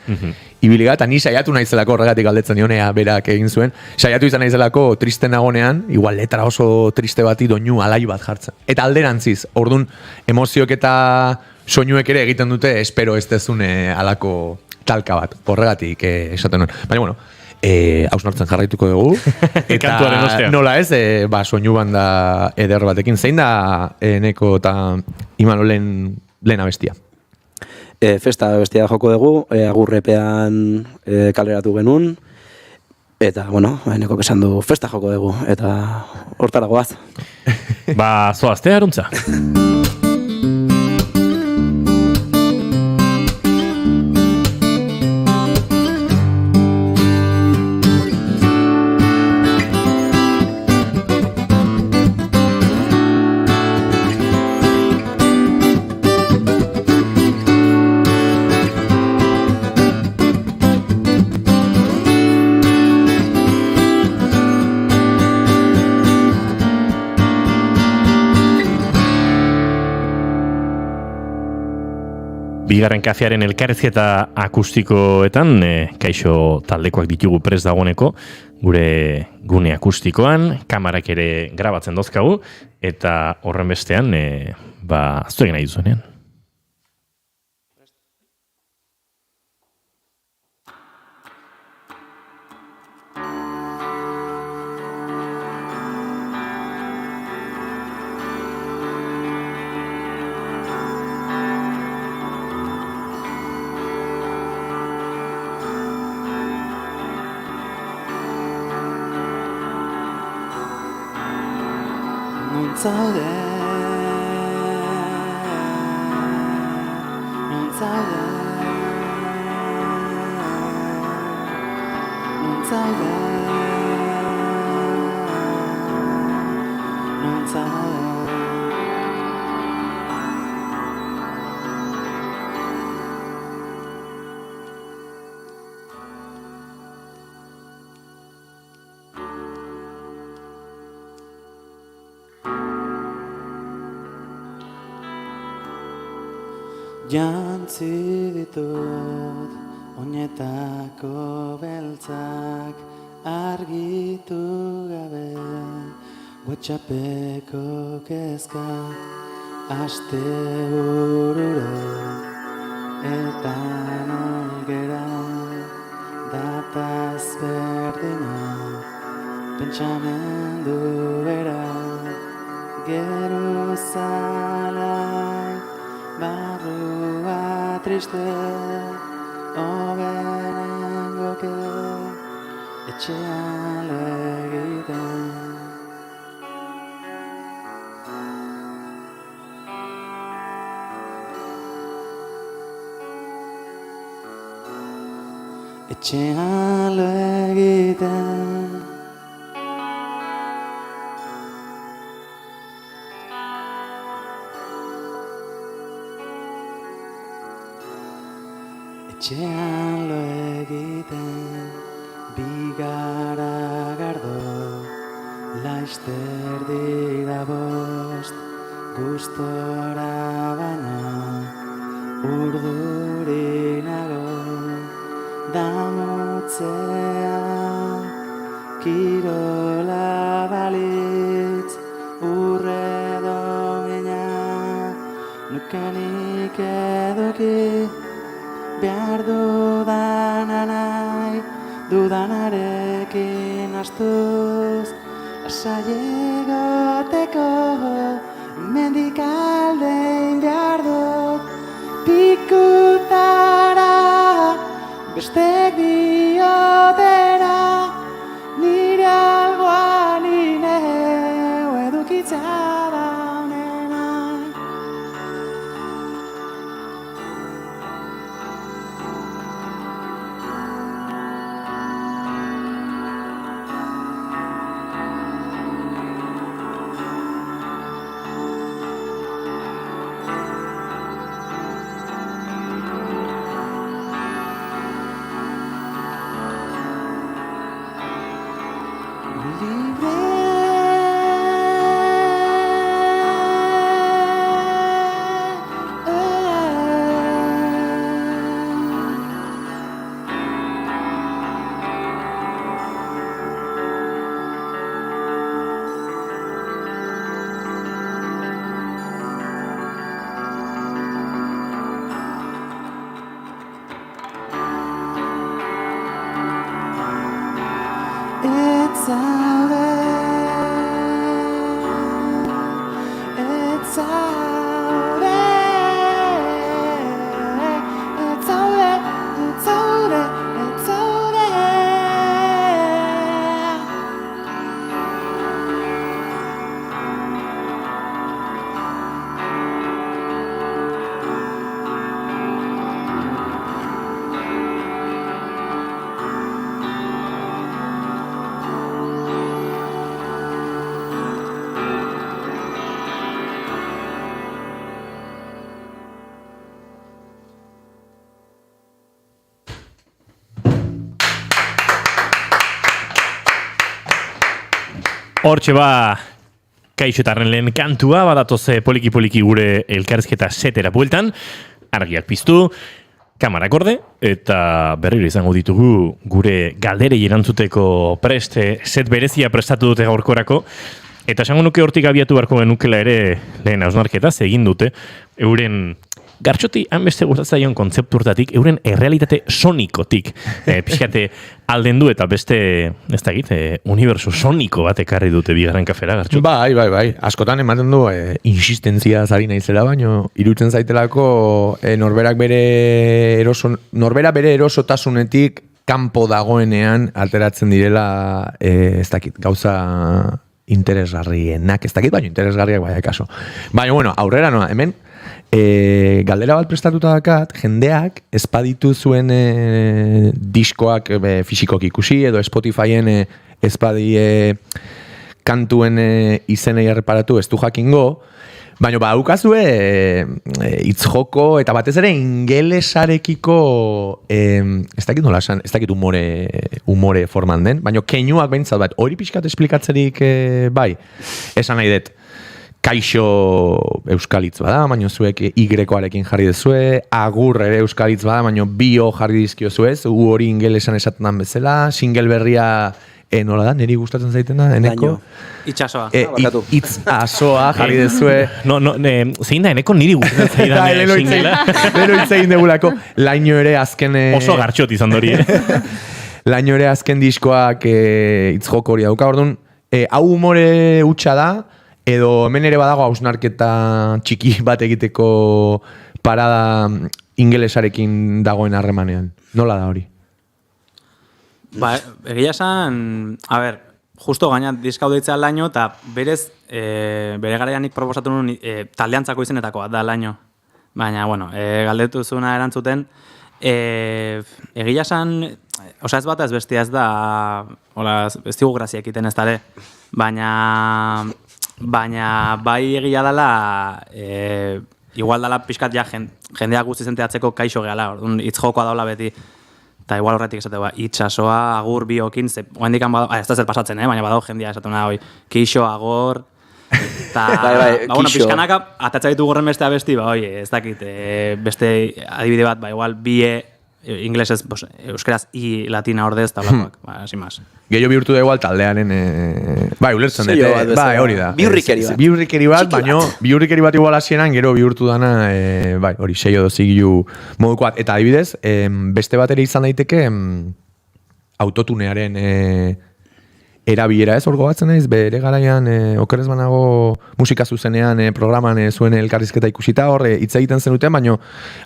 ibiliga, eta ni saiatu naizelako horregatik galdetzen dionea berak egin zuen, saiatu izan naizelako triste nagonean, igual letra oso triste bati doinu alai bat jartzen. Eta alderantziz, orduan emozioek eta soinuek ere egiten dute, espero ez dezune alako talka bat, horregatik esaten nuen. Baina, hausnartzen jarraituko dugu. Kantuaren ostean. Nola ez, soinu banda eder batekin. Zein da Eneko eta Imanolen lehen abestia? Festa bestia joko dugu, agurrepean kaleratu genuen, eta, bueno, Enekok esan du festa joko dugu, eta hortara goaz. Zoazte, Aruntza. Bigarren kafearen elkarrizketa akustikoetan, kaixo taldekoak ditugu prest dagoeneko, gure gune akustikoan, kamarak ere grabatzen dozkagu, eta horren bestean, zuek nahi duzuenean. Zaude, jantzi ditut oinetako beltzak argitu gabe WhatsAppeko kezkak aste bururo eta nolgera dataz berdina pentsamendu bera geruzalai barrua triste obenengoke etxean legiten etxean legiten etxean lo egiten bigara gardo laizter dira bost gustora baina urdurinago damutzea kirola balitz urre domina nukanik eduki behar dudananai, dudanarekin astuz, asaiegoteko, mendikaldein behar dut, pikutara, bestek diotera, nire alboan ineu edukitzara honena. zaude, ez zaude, ez zaude, ez zaude, ez zaude. Hortxe ba, kaixotarren lehen kantua, badatoze poliki-poliki gure elkarrizketa setera bueltan, argiak piztu, kamara akorde, eta berriro izango ditugu gure galderei erantzuteko preste, set berezia prestatu dute gaurkorako, eta esango nuke hortik abiatu beharko genukela ere lehen hausnarketa, egin dute, euren Gartxoti hanbeste gustatzaion kontzeptu hortatik, euren errealitate sonikotik. Pixkate aldendu eta beste, ez da egit, uniberso soniko bat ekarri dute bigarren kafera, Gartxot. Bai. Askotan ematen du insistentzia zari naizela, baino irutzen zaitelako norbera bere erosotasunetik kanpo dagoenean alteratzen direla, ez dakit, gauza interesgarrienak, ez dakit, baino interesgarriak bai kaso. Baina, bueno, aurrera noa, hemen, galdera bat prestatuta dakat, jendeak espaditu zuen diskoak fisikoki ikusi, edo Spotifyen espadie kantuen izenei erreparatu ez du jakingo, baina baukazue hitzjoko eta batez ere ingelesarekiko ez dakit nola esan, ez dakit humore forman den, baina keinuak behintzat bat, hori pixkat esplikatzerik bai, esan nahi dut. Kaixo euskalitz bada, baina zuek Y-arekin jarri dezue, agur ere euskalitz bada, baina bio jarri dizkio zuez, hori ingelesan esaten bezala, single berria, nola da, niri gustatzen zaitena, eneko? Itxasoa. Itzasoa jarri dezue. Zein da, eneko niri gustatzen zaidan singela? Lero itzein degulako, laino ere azken... Oso gartxot izan dori, Laino ere azken diskoak itzjoko hori dauka, orduan, hau humore hutsa da, edo hemen ere badago hausnarketa txiki bat egiteko parada ingelesarekin dagoen harremanean. Nola da hori? Ba, egia esan, a ber, justo gaina diska hau deitzea laino, eta berez, bere garaianik proposatu nuen taldeantzako izenetakoa da laino. Baina, bueno, galdetu zuna erantzuten, egia esan, oza ez bat ez bestia ez da, ez digu grazia ekiten ez dara, baina bai egia dela, igual dela pixkat ja jendeak guzti zenteatzeko kaixo gehala, orduan hitzjokoa daula beti, eta igual horretik esate, itxasoa, agur, biokin, oendikan badau, ez da zer pasatzen, baina badau jendia esatuna, kixo, agor, eta, bueno, pixkanaka, atatza ditu gorren beste abesti, ez dakit, beste adibide bat, igual, bie, inglesez, euskeraz, i latina ordez, tablakoak, sin más. Gehiago bihurtu da igual taldearen, ulertzen dute, hori da. Biurrikeri bat, baina biurrikeri bat igual hasieran, gero bihurtu dana, hori, seio dozigilu modukoat. Eta adibidez, beste bat ere izan daiteke, autotunearen erabilera ez, orgo batzen naiz, bere garaian, okerez banago musika zuzenean, programan zuen elkarrizketa ikusita, hor, hitz egiten zenuten, baina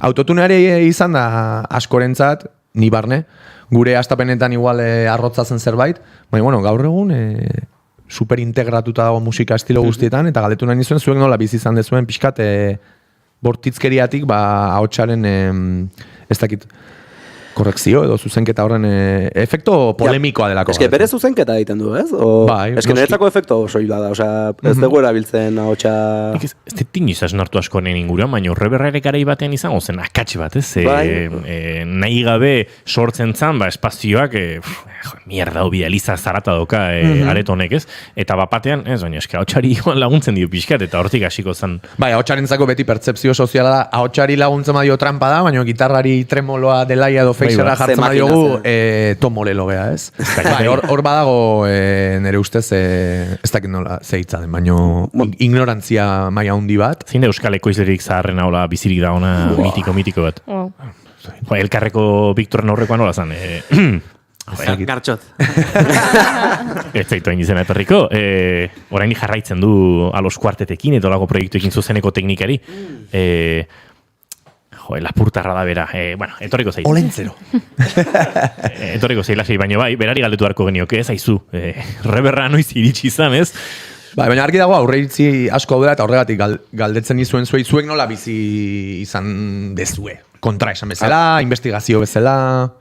autotuneare izan da askorentzat, ni barne, gure astapenetan igual arrotzatzen zerbait, baina, bueno, gaur egun superintegratuta dago musika estilo guztietan, eta galdetu nahi nizuen, zuek nola bizi izan dezuen pixkat bortitzkeriatik, ahotsaren, ez dakit, korrekzio edo zuzenketa horren efekto polemikoa delako. Eske bere zuzenketa egiten du, ez? Bai. Eske niretzako efekto soila da, ez dugu erabiltzen ahotsa... Ez tiniz nartu asko honen inguruan, baina horre berrarek garai batean izango zen akatxe bat, ez? Nahi gabe sortzen zan, espazioak, mierda hobi eliza zarata doka aretonek, ez? Eta bapatean, ez, baina eske ahotsari laguntzen dio pixkat, eta hortik hasiko zen. Bai, ahotsarentzako beti pertzepzio soziala da, ahotsari laguntzen badio trampa da, baina gitarrari tremoloa delaia edo feixera jartzen badiogu tomolelo gea, ez? Hor badago nire ustez, ez dakit nola zehitza den, baina ignorantzia maila handi bat. Zein da Euskal Ekoizlerik zaharrena hola bizirik da ona mitiko bat? Elkarreko Viktoren aurrekoa nola zen? Gartxot. Ez zaitu hain izena etorriko. Orain jarraitzen du a los kuartetekin edo lago proiektuekin zuzeneko teknikari. Lapurtarra da bera. Bueno, etorriko zait. Olentzero. Etorriko zait lasei, baina bai, berari galdetu harko genioke, ez aizu. Reberra noiz iritsi izan, ez? Baina argi dago aurreiritzi asko daudela eta horregatik galdetzen dizuen zuek nola bizi izan dezue. Kontra esan bezala, investigazio bezala...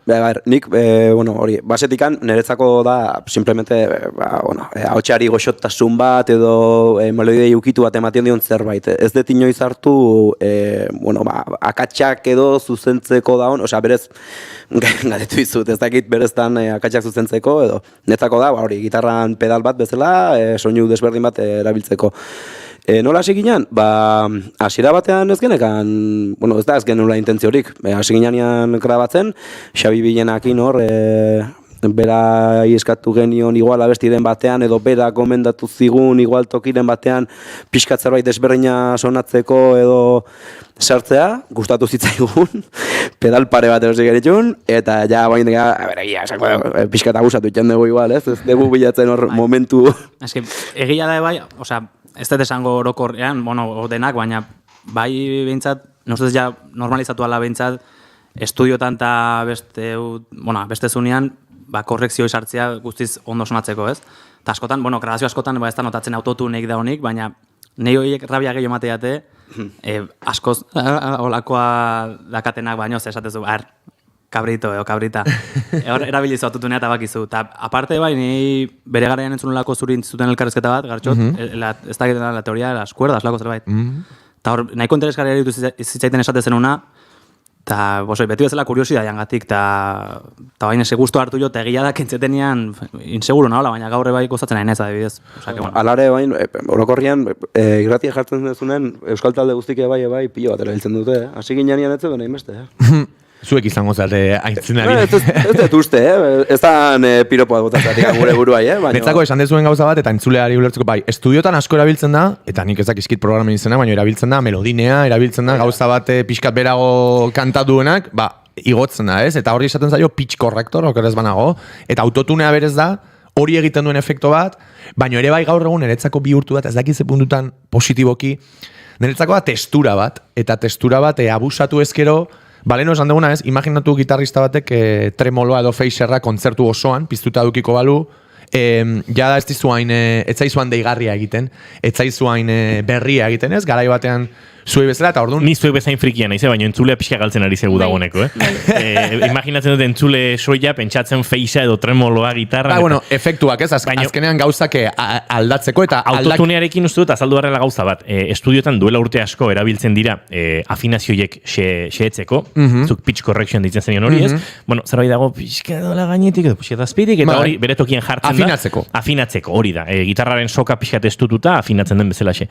Nik, hori, basetikan niretzako da, simplemente, hautxeari goxotasun bat edo melodidei ukitu bat ematen dion zerbait. Ez dut inoiz hartu, akatsak edo zuzentzeko daun, osea, berez, galdetu izut, ez dakit bereztan akatsak zuzentzeko edo, niretzako da, hori, gitarran pedal bat bezala, soinu desberdin bat erabiltzeko. Nola hasi ginen? Hasiera batean ez genekan, ez da ez genula intentziorik. Hasi ginean grabatzen, Xabi Bilenakin hor, bera eskatu genion igual abestiren batean, edo bera gomendatu zigun igual tokiren batean pixkat zerbait desberdina sonatzeko edo sartzea, gustatu zitzaigun, pedal pare bat erosi genitxun, eta ja bain pixkat abusatu itxan dugu igual, ez dugu bilatzen hor momentu. Egia da bai, osea, ez dut esango orokorrean, denak, baina bai behintzat, nostez ja normalizatu ala behintzat, estudiotan eta beste zunean, korrekzio sartzea guztiz ondo sonatzeko, ez? Eta askotan, grabazio askotan, ez da notatzen autotunek da honik, baina nahi horiek rabia gehiago emateate, askoz olakoa dakatenak baino, esatezu, kabrito edo kabrita. Erabilizu autotunea eta bakizu. Eta aparte bai, ni bere garaian entzunulako zurin zuten elkarrezketa bat, Gartxot, ez da egiten la teoria de las cuerdas, lako zerbait. Eta hor, nahiko interesgarria ditu zitzaiten esate zenuna, eta beti bezala kuriosidadean gatik, eta baina ese gustu hartu jo, eta egia da kentzetenean inseguro nahola, baina gaur bai gozatzen nahi nez, adibidez. Alare bain, orokorrian, irratia jartzen dezunen, Euskal Talde guztik bai pilo bat erabiltzen dute, hasi ginean ez nahi beste. Zuek izango zate aintzinari. Ez dut uste, ez da piropoa gotazatik gure buruai, baina... Netzako esan dezuen gauza bat, eta entzuleari ulertzeko, bai, estudiotan asko erabiltzen da, eta nik ez dakizkit programen izena, baina erabiltzen da, melodinea, erabiltzen da, gauza bat pixkat berago kantatuenak, igotzen da, ez? Eta hori esaten zaio pitch corrector, okerrez banago, eta autotunea berez da, hori egiten duen efekto bat, baina ere bai gaur egun niretzako bihurtu bat, ez dakize puntutan positiboki, niretzako da testura bat, eta testura bat abusatu ezkero, Baleno esan duguna ez, imaginatu gitarrista batek tremoloa edo feixerra kontzertu osoan, piztuta dukiko balu, jada ez dizuain, etzaizuan deigarria egiten, etzaizuain berria egiten ez, garai batean zuei bezala, eta orduan... Ni zuei bezain frikia naiz, baina entzulea pixka galtzen ari zegu dagoeneko, Imaginatzen dut entzule soia, pentsatzen feixa edo tremoloa gitarra... efektuak ez, azkenean gauzak aldatzeko eta... Autotunearekin uste dut azaldu harrela gauza bat, estudiotan duela urte asko erabiltzen dira afinazioiek xeetzeko, zuk pitch correction ditzen zenion hori ez, zerbait dago pixka dola gainetik edo pixka dazpitik, eta hori bere tokian jartzen da... Afinatzeko, hori da, gitarraren soka pixka testututa afinatzen den bezalaxe.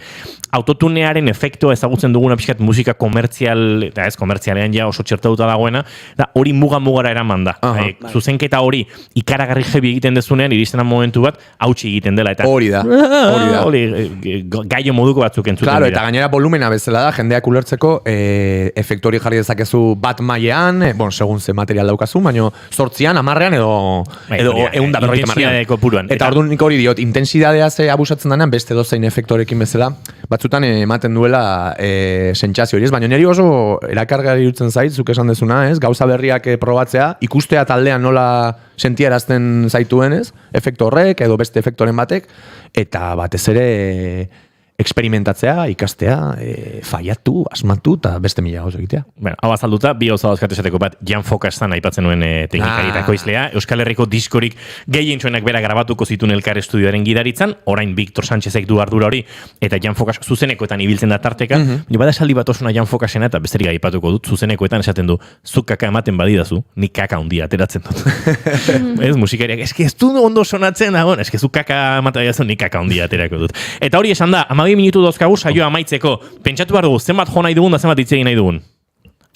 Autotunearen efektua ezagutzen duguna pixkat musika komertzial, eta ez komertzialean ja oso txertatuta dagoena, da hori mugara eraman da. Zuzenketa hori ikaragarri jebi egiten dezunean, iristen momentu bat, hautsi egiten dela. Hori da. Gaio moduko batzuk entzuten dira. Eta gainera volumena bezala da, jendeak ulertzeko, efektu hori jarri dezakezu bat mailean, segun ze material daukazu, baina 8an, 10ean edo 150 Eta orduan nik hori diot, intensidadea ze abusatzen denean, beste dozein efektorekin bezala, batzutan ematen duela sentsazio hori, ez? Baina niri oso erakargarri irutzen zait, zuk esan dezuna, ez? Gauza berriak probatzea, ikustea taldean nola sentiarazten zaituen, ez? Efektu horrek edo beste efektoren batek, eta batez ere experimentatzea, ikastea, faiatu, asmatu, eta beste mila gauza egitea. Hau azalduta, bi gauza dauzkat esateko bat, Jan Fokasan aipatzen nuen teknikarietako izlea, Euskal Herriko diskorik gehientsuenak bera grabatuko zituen Elkar Estudioaren gidaritzan, orain Victor Sánchezek du ardura hori, eta Jan Fokas zuzenekoetan ibiltzen da tarteka, bada esaldi bat osuna Jan Fokasena, eta besterik aipatuko dut, zuzenekoetan esaten du, zuk kaka ematen badidazu, nik kaka handia ateratzen dut. Ez, musikariak, eske ez du ondo sonatzen, eske zuk kaka ematen badidazu, nik kaka handia aterako dut. Eta hori esan da, 2 minutu dauzkagu saioa amaitzeko. Pentsatu behar dugu, zenbat jo nahi dugun da zenbat hitz egin nahi dugun?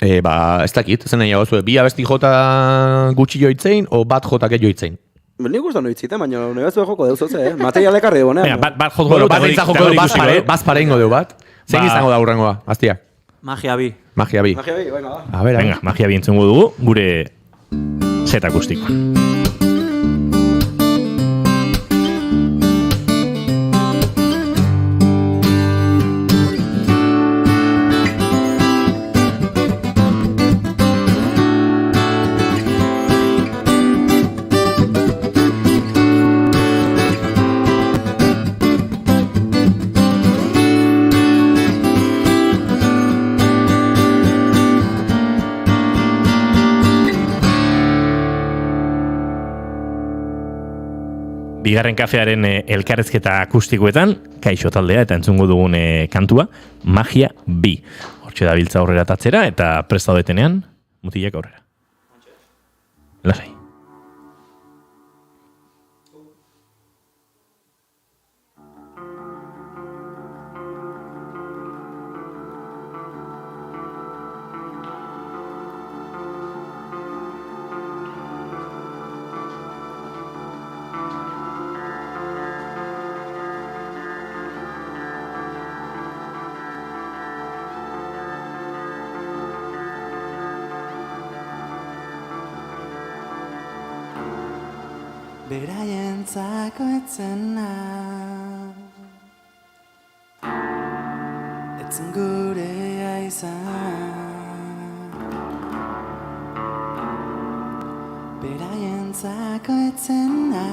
Ez dakit, zen nahi hau bi abesti jota gutxi joitzein, o bat jota gehiago joitzein? Nik uste no hitzite, baina nebezu joko deuzotze, material ekarri dugu, Bat joko dugu, bat parengo dugu bat. Zein izango da urrengoa, aztia? Magia bi. Magia bi, venga da. Venga, magia bi entzungo dugu, gure zeta akustikoa. Bigarren kafearen elkarrezketa akustikoetan, kaixo taldea eta entzungo dugun kantua, Magia bi. Hortxe da biltza aurrera tatzera eta prestaudetenean, mutilak aurrera. Lasai. Beraientzako etzena etzen gurea izan Beraientzako etzena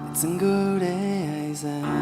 etzen gurea izan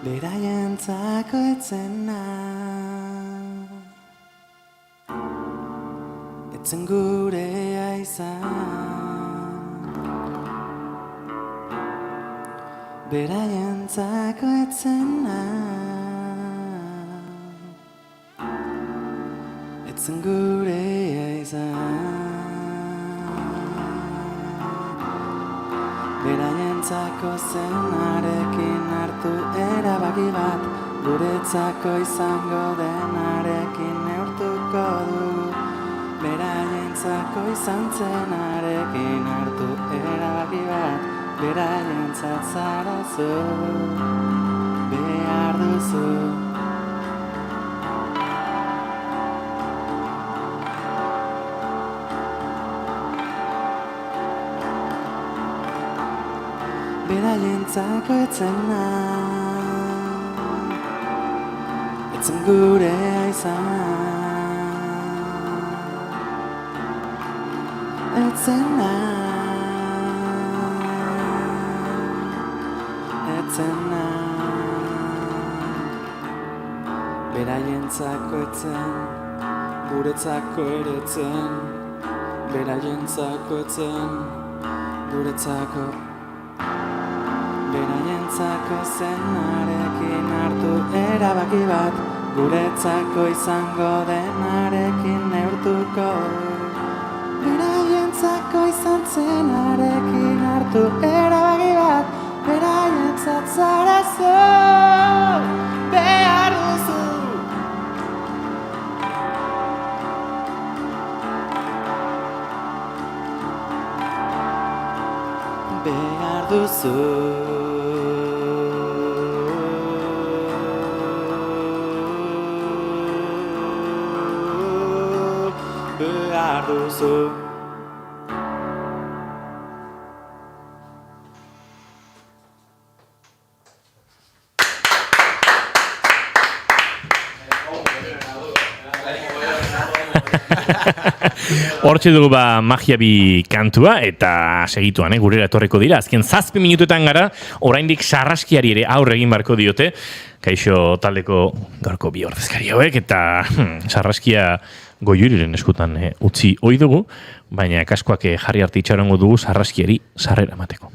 Beraientzako etzena etzen gurea izan Beraientzako etzena etzen gurea izan Beraientzako zenarekin hartu erabaki bat Guretzako izango denarekin neurtuko dugu Beraientzako izan zenarekin hartu erabaki bat Beraientzat zara zu behar duzu Beraientzako etzena etzen gurea izan Etzena Etzena Beraientzako etzen guretzako ere etzen Beraientzako etzen guretzako Beraientzako zenarekin hartu erabaki bat Guretzako izango denarekin neurtuko Beraientzako izan zenarekin hartu erabaki bat Beraientzat zara zu behar duzu Behar duzu Behar duzu Hortxe dugu Magia bi kantua eta segituan, gurera etorriko dira. Azken 7 minutuetan gara, oraindik sarraskiari ere aurre egin barko diote. Kaixo taldeko gaurko bi ordezkari hauek eta sarraskia Goiuriren eskutan utzi ohi dugu, baina kaskoak jarri arte itxarongo dugu sarraskiari sarrera emateko.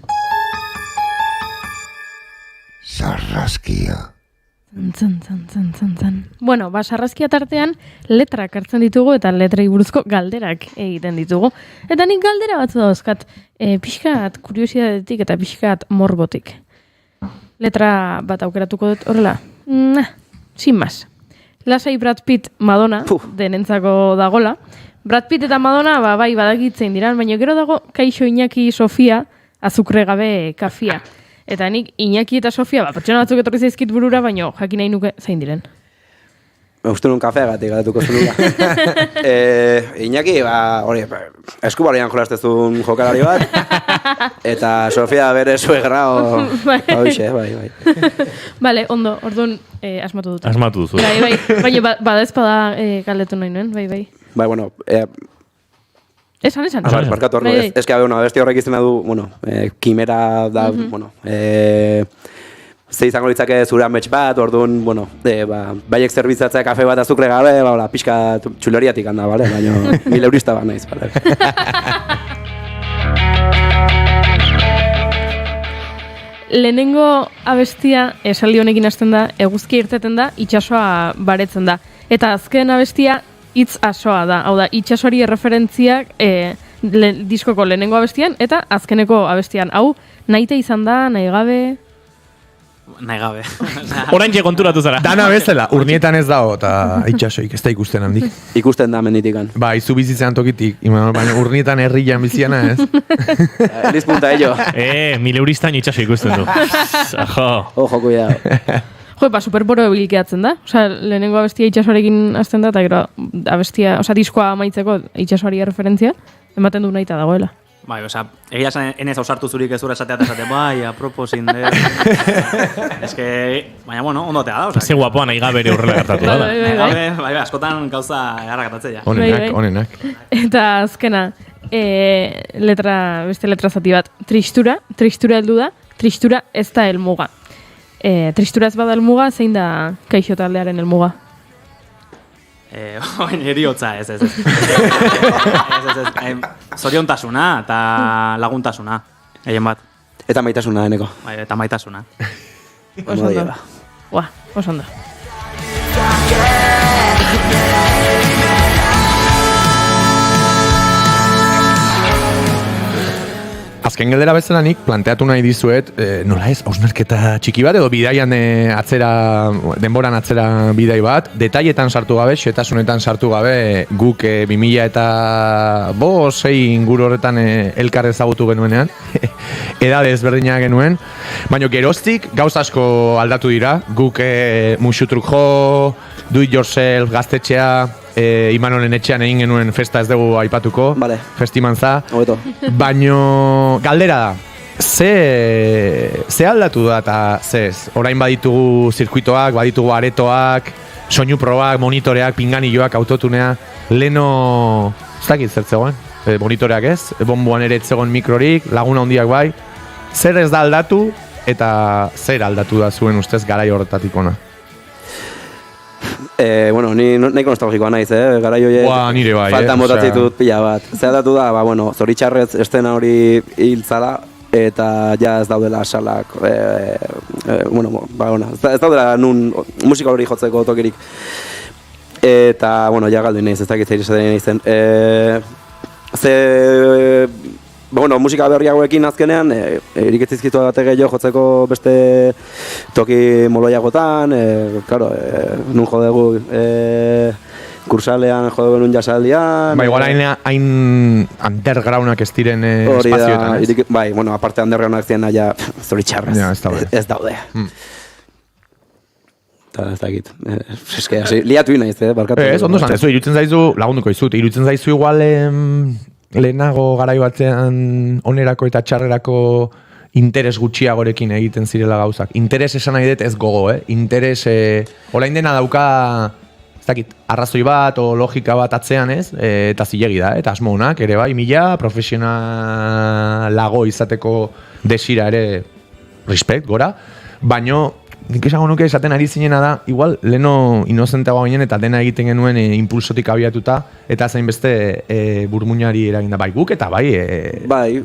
Sarraskia. Bueno, sarraskia tartean letrak hartzen ditugu eta letrei buruzko galderak egiten ditugu. Eta nik galdera batzu dauzkat, pixkat kuriosidadetik eta pixkat morbotik. Letra bat aukeratuko dut horrela. Sin más. Lasai Brad Pitt Madonna denentzako dagola. Brad Pitt eta Madonna bai badakitzen diran, baina gero dago Kaixo Iñaki Sofia azukre gabe kafia. Eta nik Iñaki eta Sofia, pertsona batzuk etorri zaizkit burura, baina jakin nahi nuke zein diren. uste nun kafeagatik gatuko zenula. Iñaki, hori, eskubarian jolastezun jokalari bat, eta Sofia bere suegra, hoxe, bai. Bale, ondo, orduan asmatu dut. Asmatu duzu. Bai, baina bada ezpada galdetu nahi nuen, bai. Bai, bueno, Esan. Barkatu horno, ez que abesti horrek izena du, kimera da, ze izango litzake zure amets bat, orduan, baiek zerbitzatzea kafe bat azukre gabe, pixka txuleriatik handa, bale? Baina 1000 eurista bat naiz, bale? Lehenengo abestia, esaldi honekin hasten da, eguzki irteten da, itsasoa baretzen da. Eta azken abestia, hitz asoa da. Hau da, itsasoari erreferentziak diskoko lehenengo abestian, eta azkeneko abestian. Hau, nahite izan da, nahi gabe... Nahi gabe. Oraintxe konturatu zara. Dana bezala, urnietan ez dago, eta itxasoik, ez da ikusten handik. Ikusten da menditikan. Ba, izu bizitzean tokitik, baina urnietan herrian biziana ez. Liz punta ello. 1000 euristan itxaso ikusten du. Ojo, cuidado. Jo, superboro bilkeatzen da. Osa, lehenengo abestia itxasoarekin hasten da, eta gero abestia, diskoa amaitzeko itxasoari referentzia, ematen du nahita dagoela. Bai, egia esan enez ausartu zurik ez zura esatea eta esate, bai, aproposin de... baina, ondotea da, Ze guapoa nahi gabere horrela gertatu da. Bai, askotan gauza erra gertatzea. Honenak. Eta azkena, beste letra zati bat, tristura heldu da, tristura ez da helmuga. Tristura ez bada helmuga, zein da kaixo taldearen helmuga? Eriotza, ez. Zoriontasuna eta laguntasuna, egin bat. Eta maitasuna, eneko. Bai, eta maitasuna. Osondo. Osondo. Azken geldera bezalanik planteatu nahi dizuet, nola ez, hausnarketa txiki bat, edo bidaian denboran atzera bidai bat, detaietan sartu gabe, xetasunetan sartu gabe, guk 2006 inguru horretan elkar ezagutu genuenean, edade ezberdinak genuen, baina geroztik gauz asko aldatu dira, guk musutruk jo, do it yourself, gaztetxea, Imanolen etxean egin genuen festa ez dugu aipatuko, festimantza, baino galdera da, ze aldatu da eta zez, orain baditugu zirkuitoak, baditugu aretoak, soinu probak, monitoreak, pinganilloak, autotunea, leno, ez dakit zertzegoen, monitoreak ez, bonboan ere etzegoen mikrorik, laguna handiak bai, zer ez da aldatu eta zer aldatu da zuen ustez garai horretatik ona? Ni nahiko nostalgikoa naiz, garai horiek nire bai, faltan botatzitut pila bat. Zer datu da, zoritxarrez estena hori hiltzala, eta ja ez daudela salak, ez daudela nun musika hori jotzeko tokirik. Eta, ja galdu nahiz, ez dakit zer izaten nahizen. Musika berri hauekin azkenean, eriketzizkitu agate gehiago jotzeko beste toki moloiagotan, nun jodegu kursalean, jodegu nun jasaldian... Igual hain undergroundak ez diren espazioetan, ez? Bai, aparte undergroundak ziren ja, zoritxarrez, ez daude. Eta ez dakit, liatu inaiz, barkatu. Ez, ondo zan, irutzen zaizu, lagunduko izut, irutzen zaizu igual... lehenago garai batean onerako eta txarrerako interes gutxiagorekin egiten zirela gauzak. Interes esan nahi dut ez gogo, Interes, orain dena dauka, ez dakit, arrazoi bat o logika bat atzean ez, eta zilegi da, eta asmo honak ere bai, profesionalago izateko desira ere respect, gora, baino, nik esango nuke esaten ari zinena da, igual, leheno inozentagoa ginen eta dena egiten genuen impulsotik abiatuta, eta zain beste burmuinari eraginda, bai guk eta bai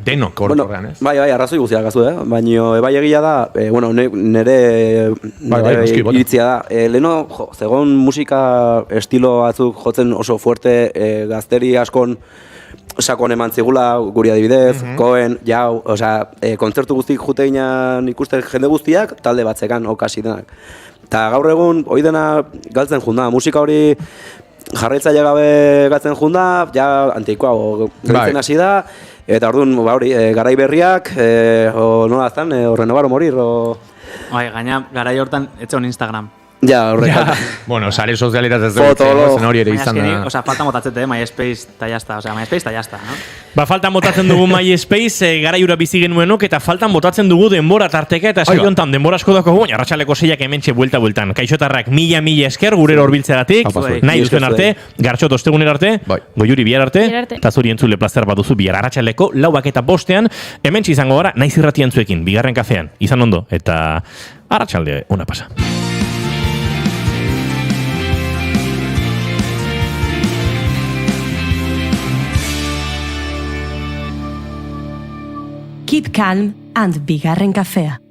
denok orokorrean, ez? Bai, arrazoi guztiak gazu, baina bai egia da, nire iritzia da, leheno, zegoen musika estilo batzuk jotzen oso fuerte, gazteri askon sakon eman zigula, guri adibidez, Koen, Jau, kontzertu guztik juteinan ikusten jende guztiak, talde batzekan, okasi denak. Eta gaur egun, hori dena galtzen junda, musika hori jarraitzaile gabe galtzen junda, ja antikoa galtzen hasi da, eta orduan, garai berriak, nola aztan, renovar o morir, Gaina, garai hortan, etxeon Instagram. Ja, horrekat. Bueno, sare sozialetas ez Fotolog. zen hori ere izan da. Osa, falta motatzete, MySpace eta jazta. Osa, MySpace eta jazta, no? Ba, faltan botatzen dugu MySpace, garaiura bizi genuenok, eta faltan botatzen dugu denbora tarteka, eta saio hontan denbora asko dago, baina arratsaleko 6ak hementxe buelta-bueltan. Kaixotarrak mila esker gurera horbiltzeagatik, nahi duzuen arte, Gartxot ostegunera arte, Goiuri bihar arte, eta zuri entzule plazer baduzu bihar arratsaleko 4:05 hementxe izango gara, naiz irratian zuekin, bigarren kafean, izan ondo, eta arratsalde ona pasa. Keep calm and bigarren kafea.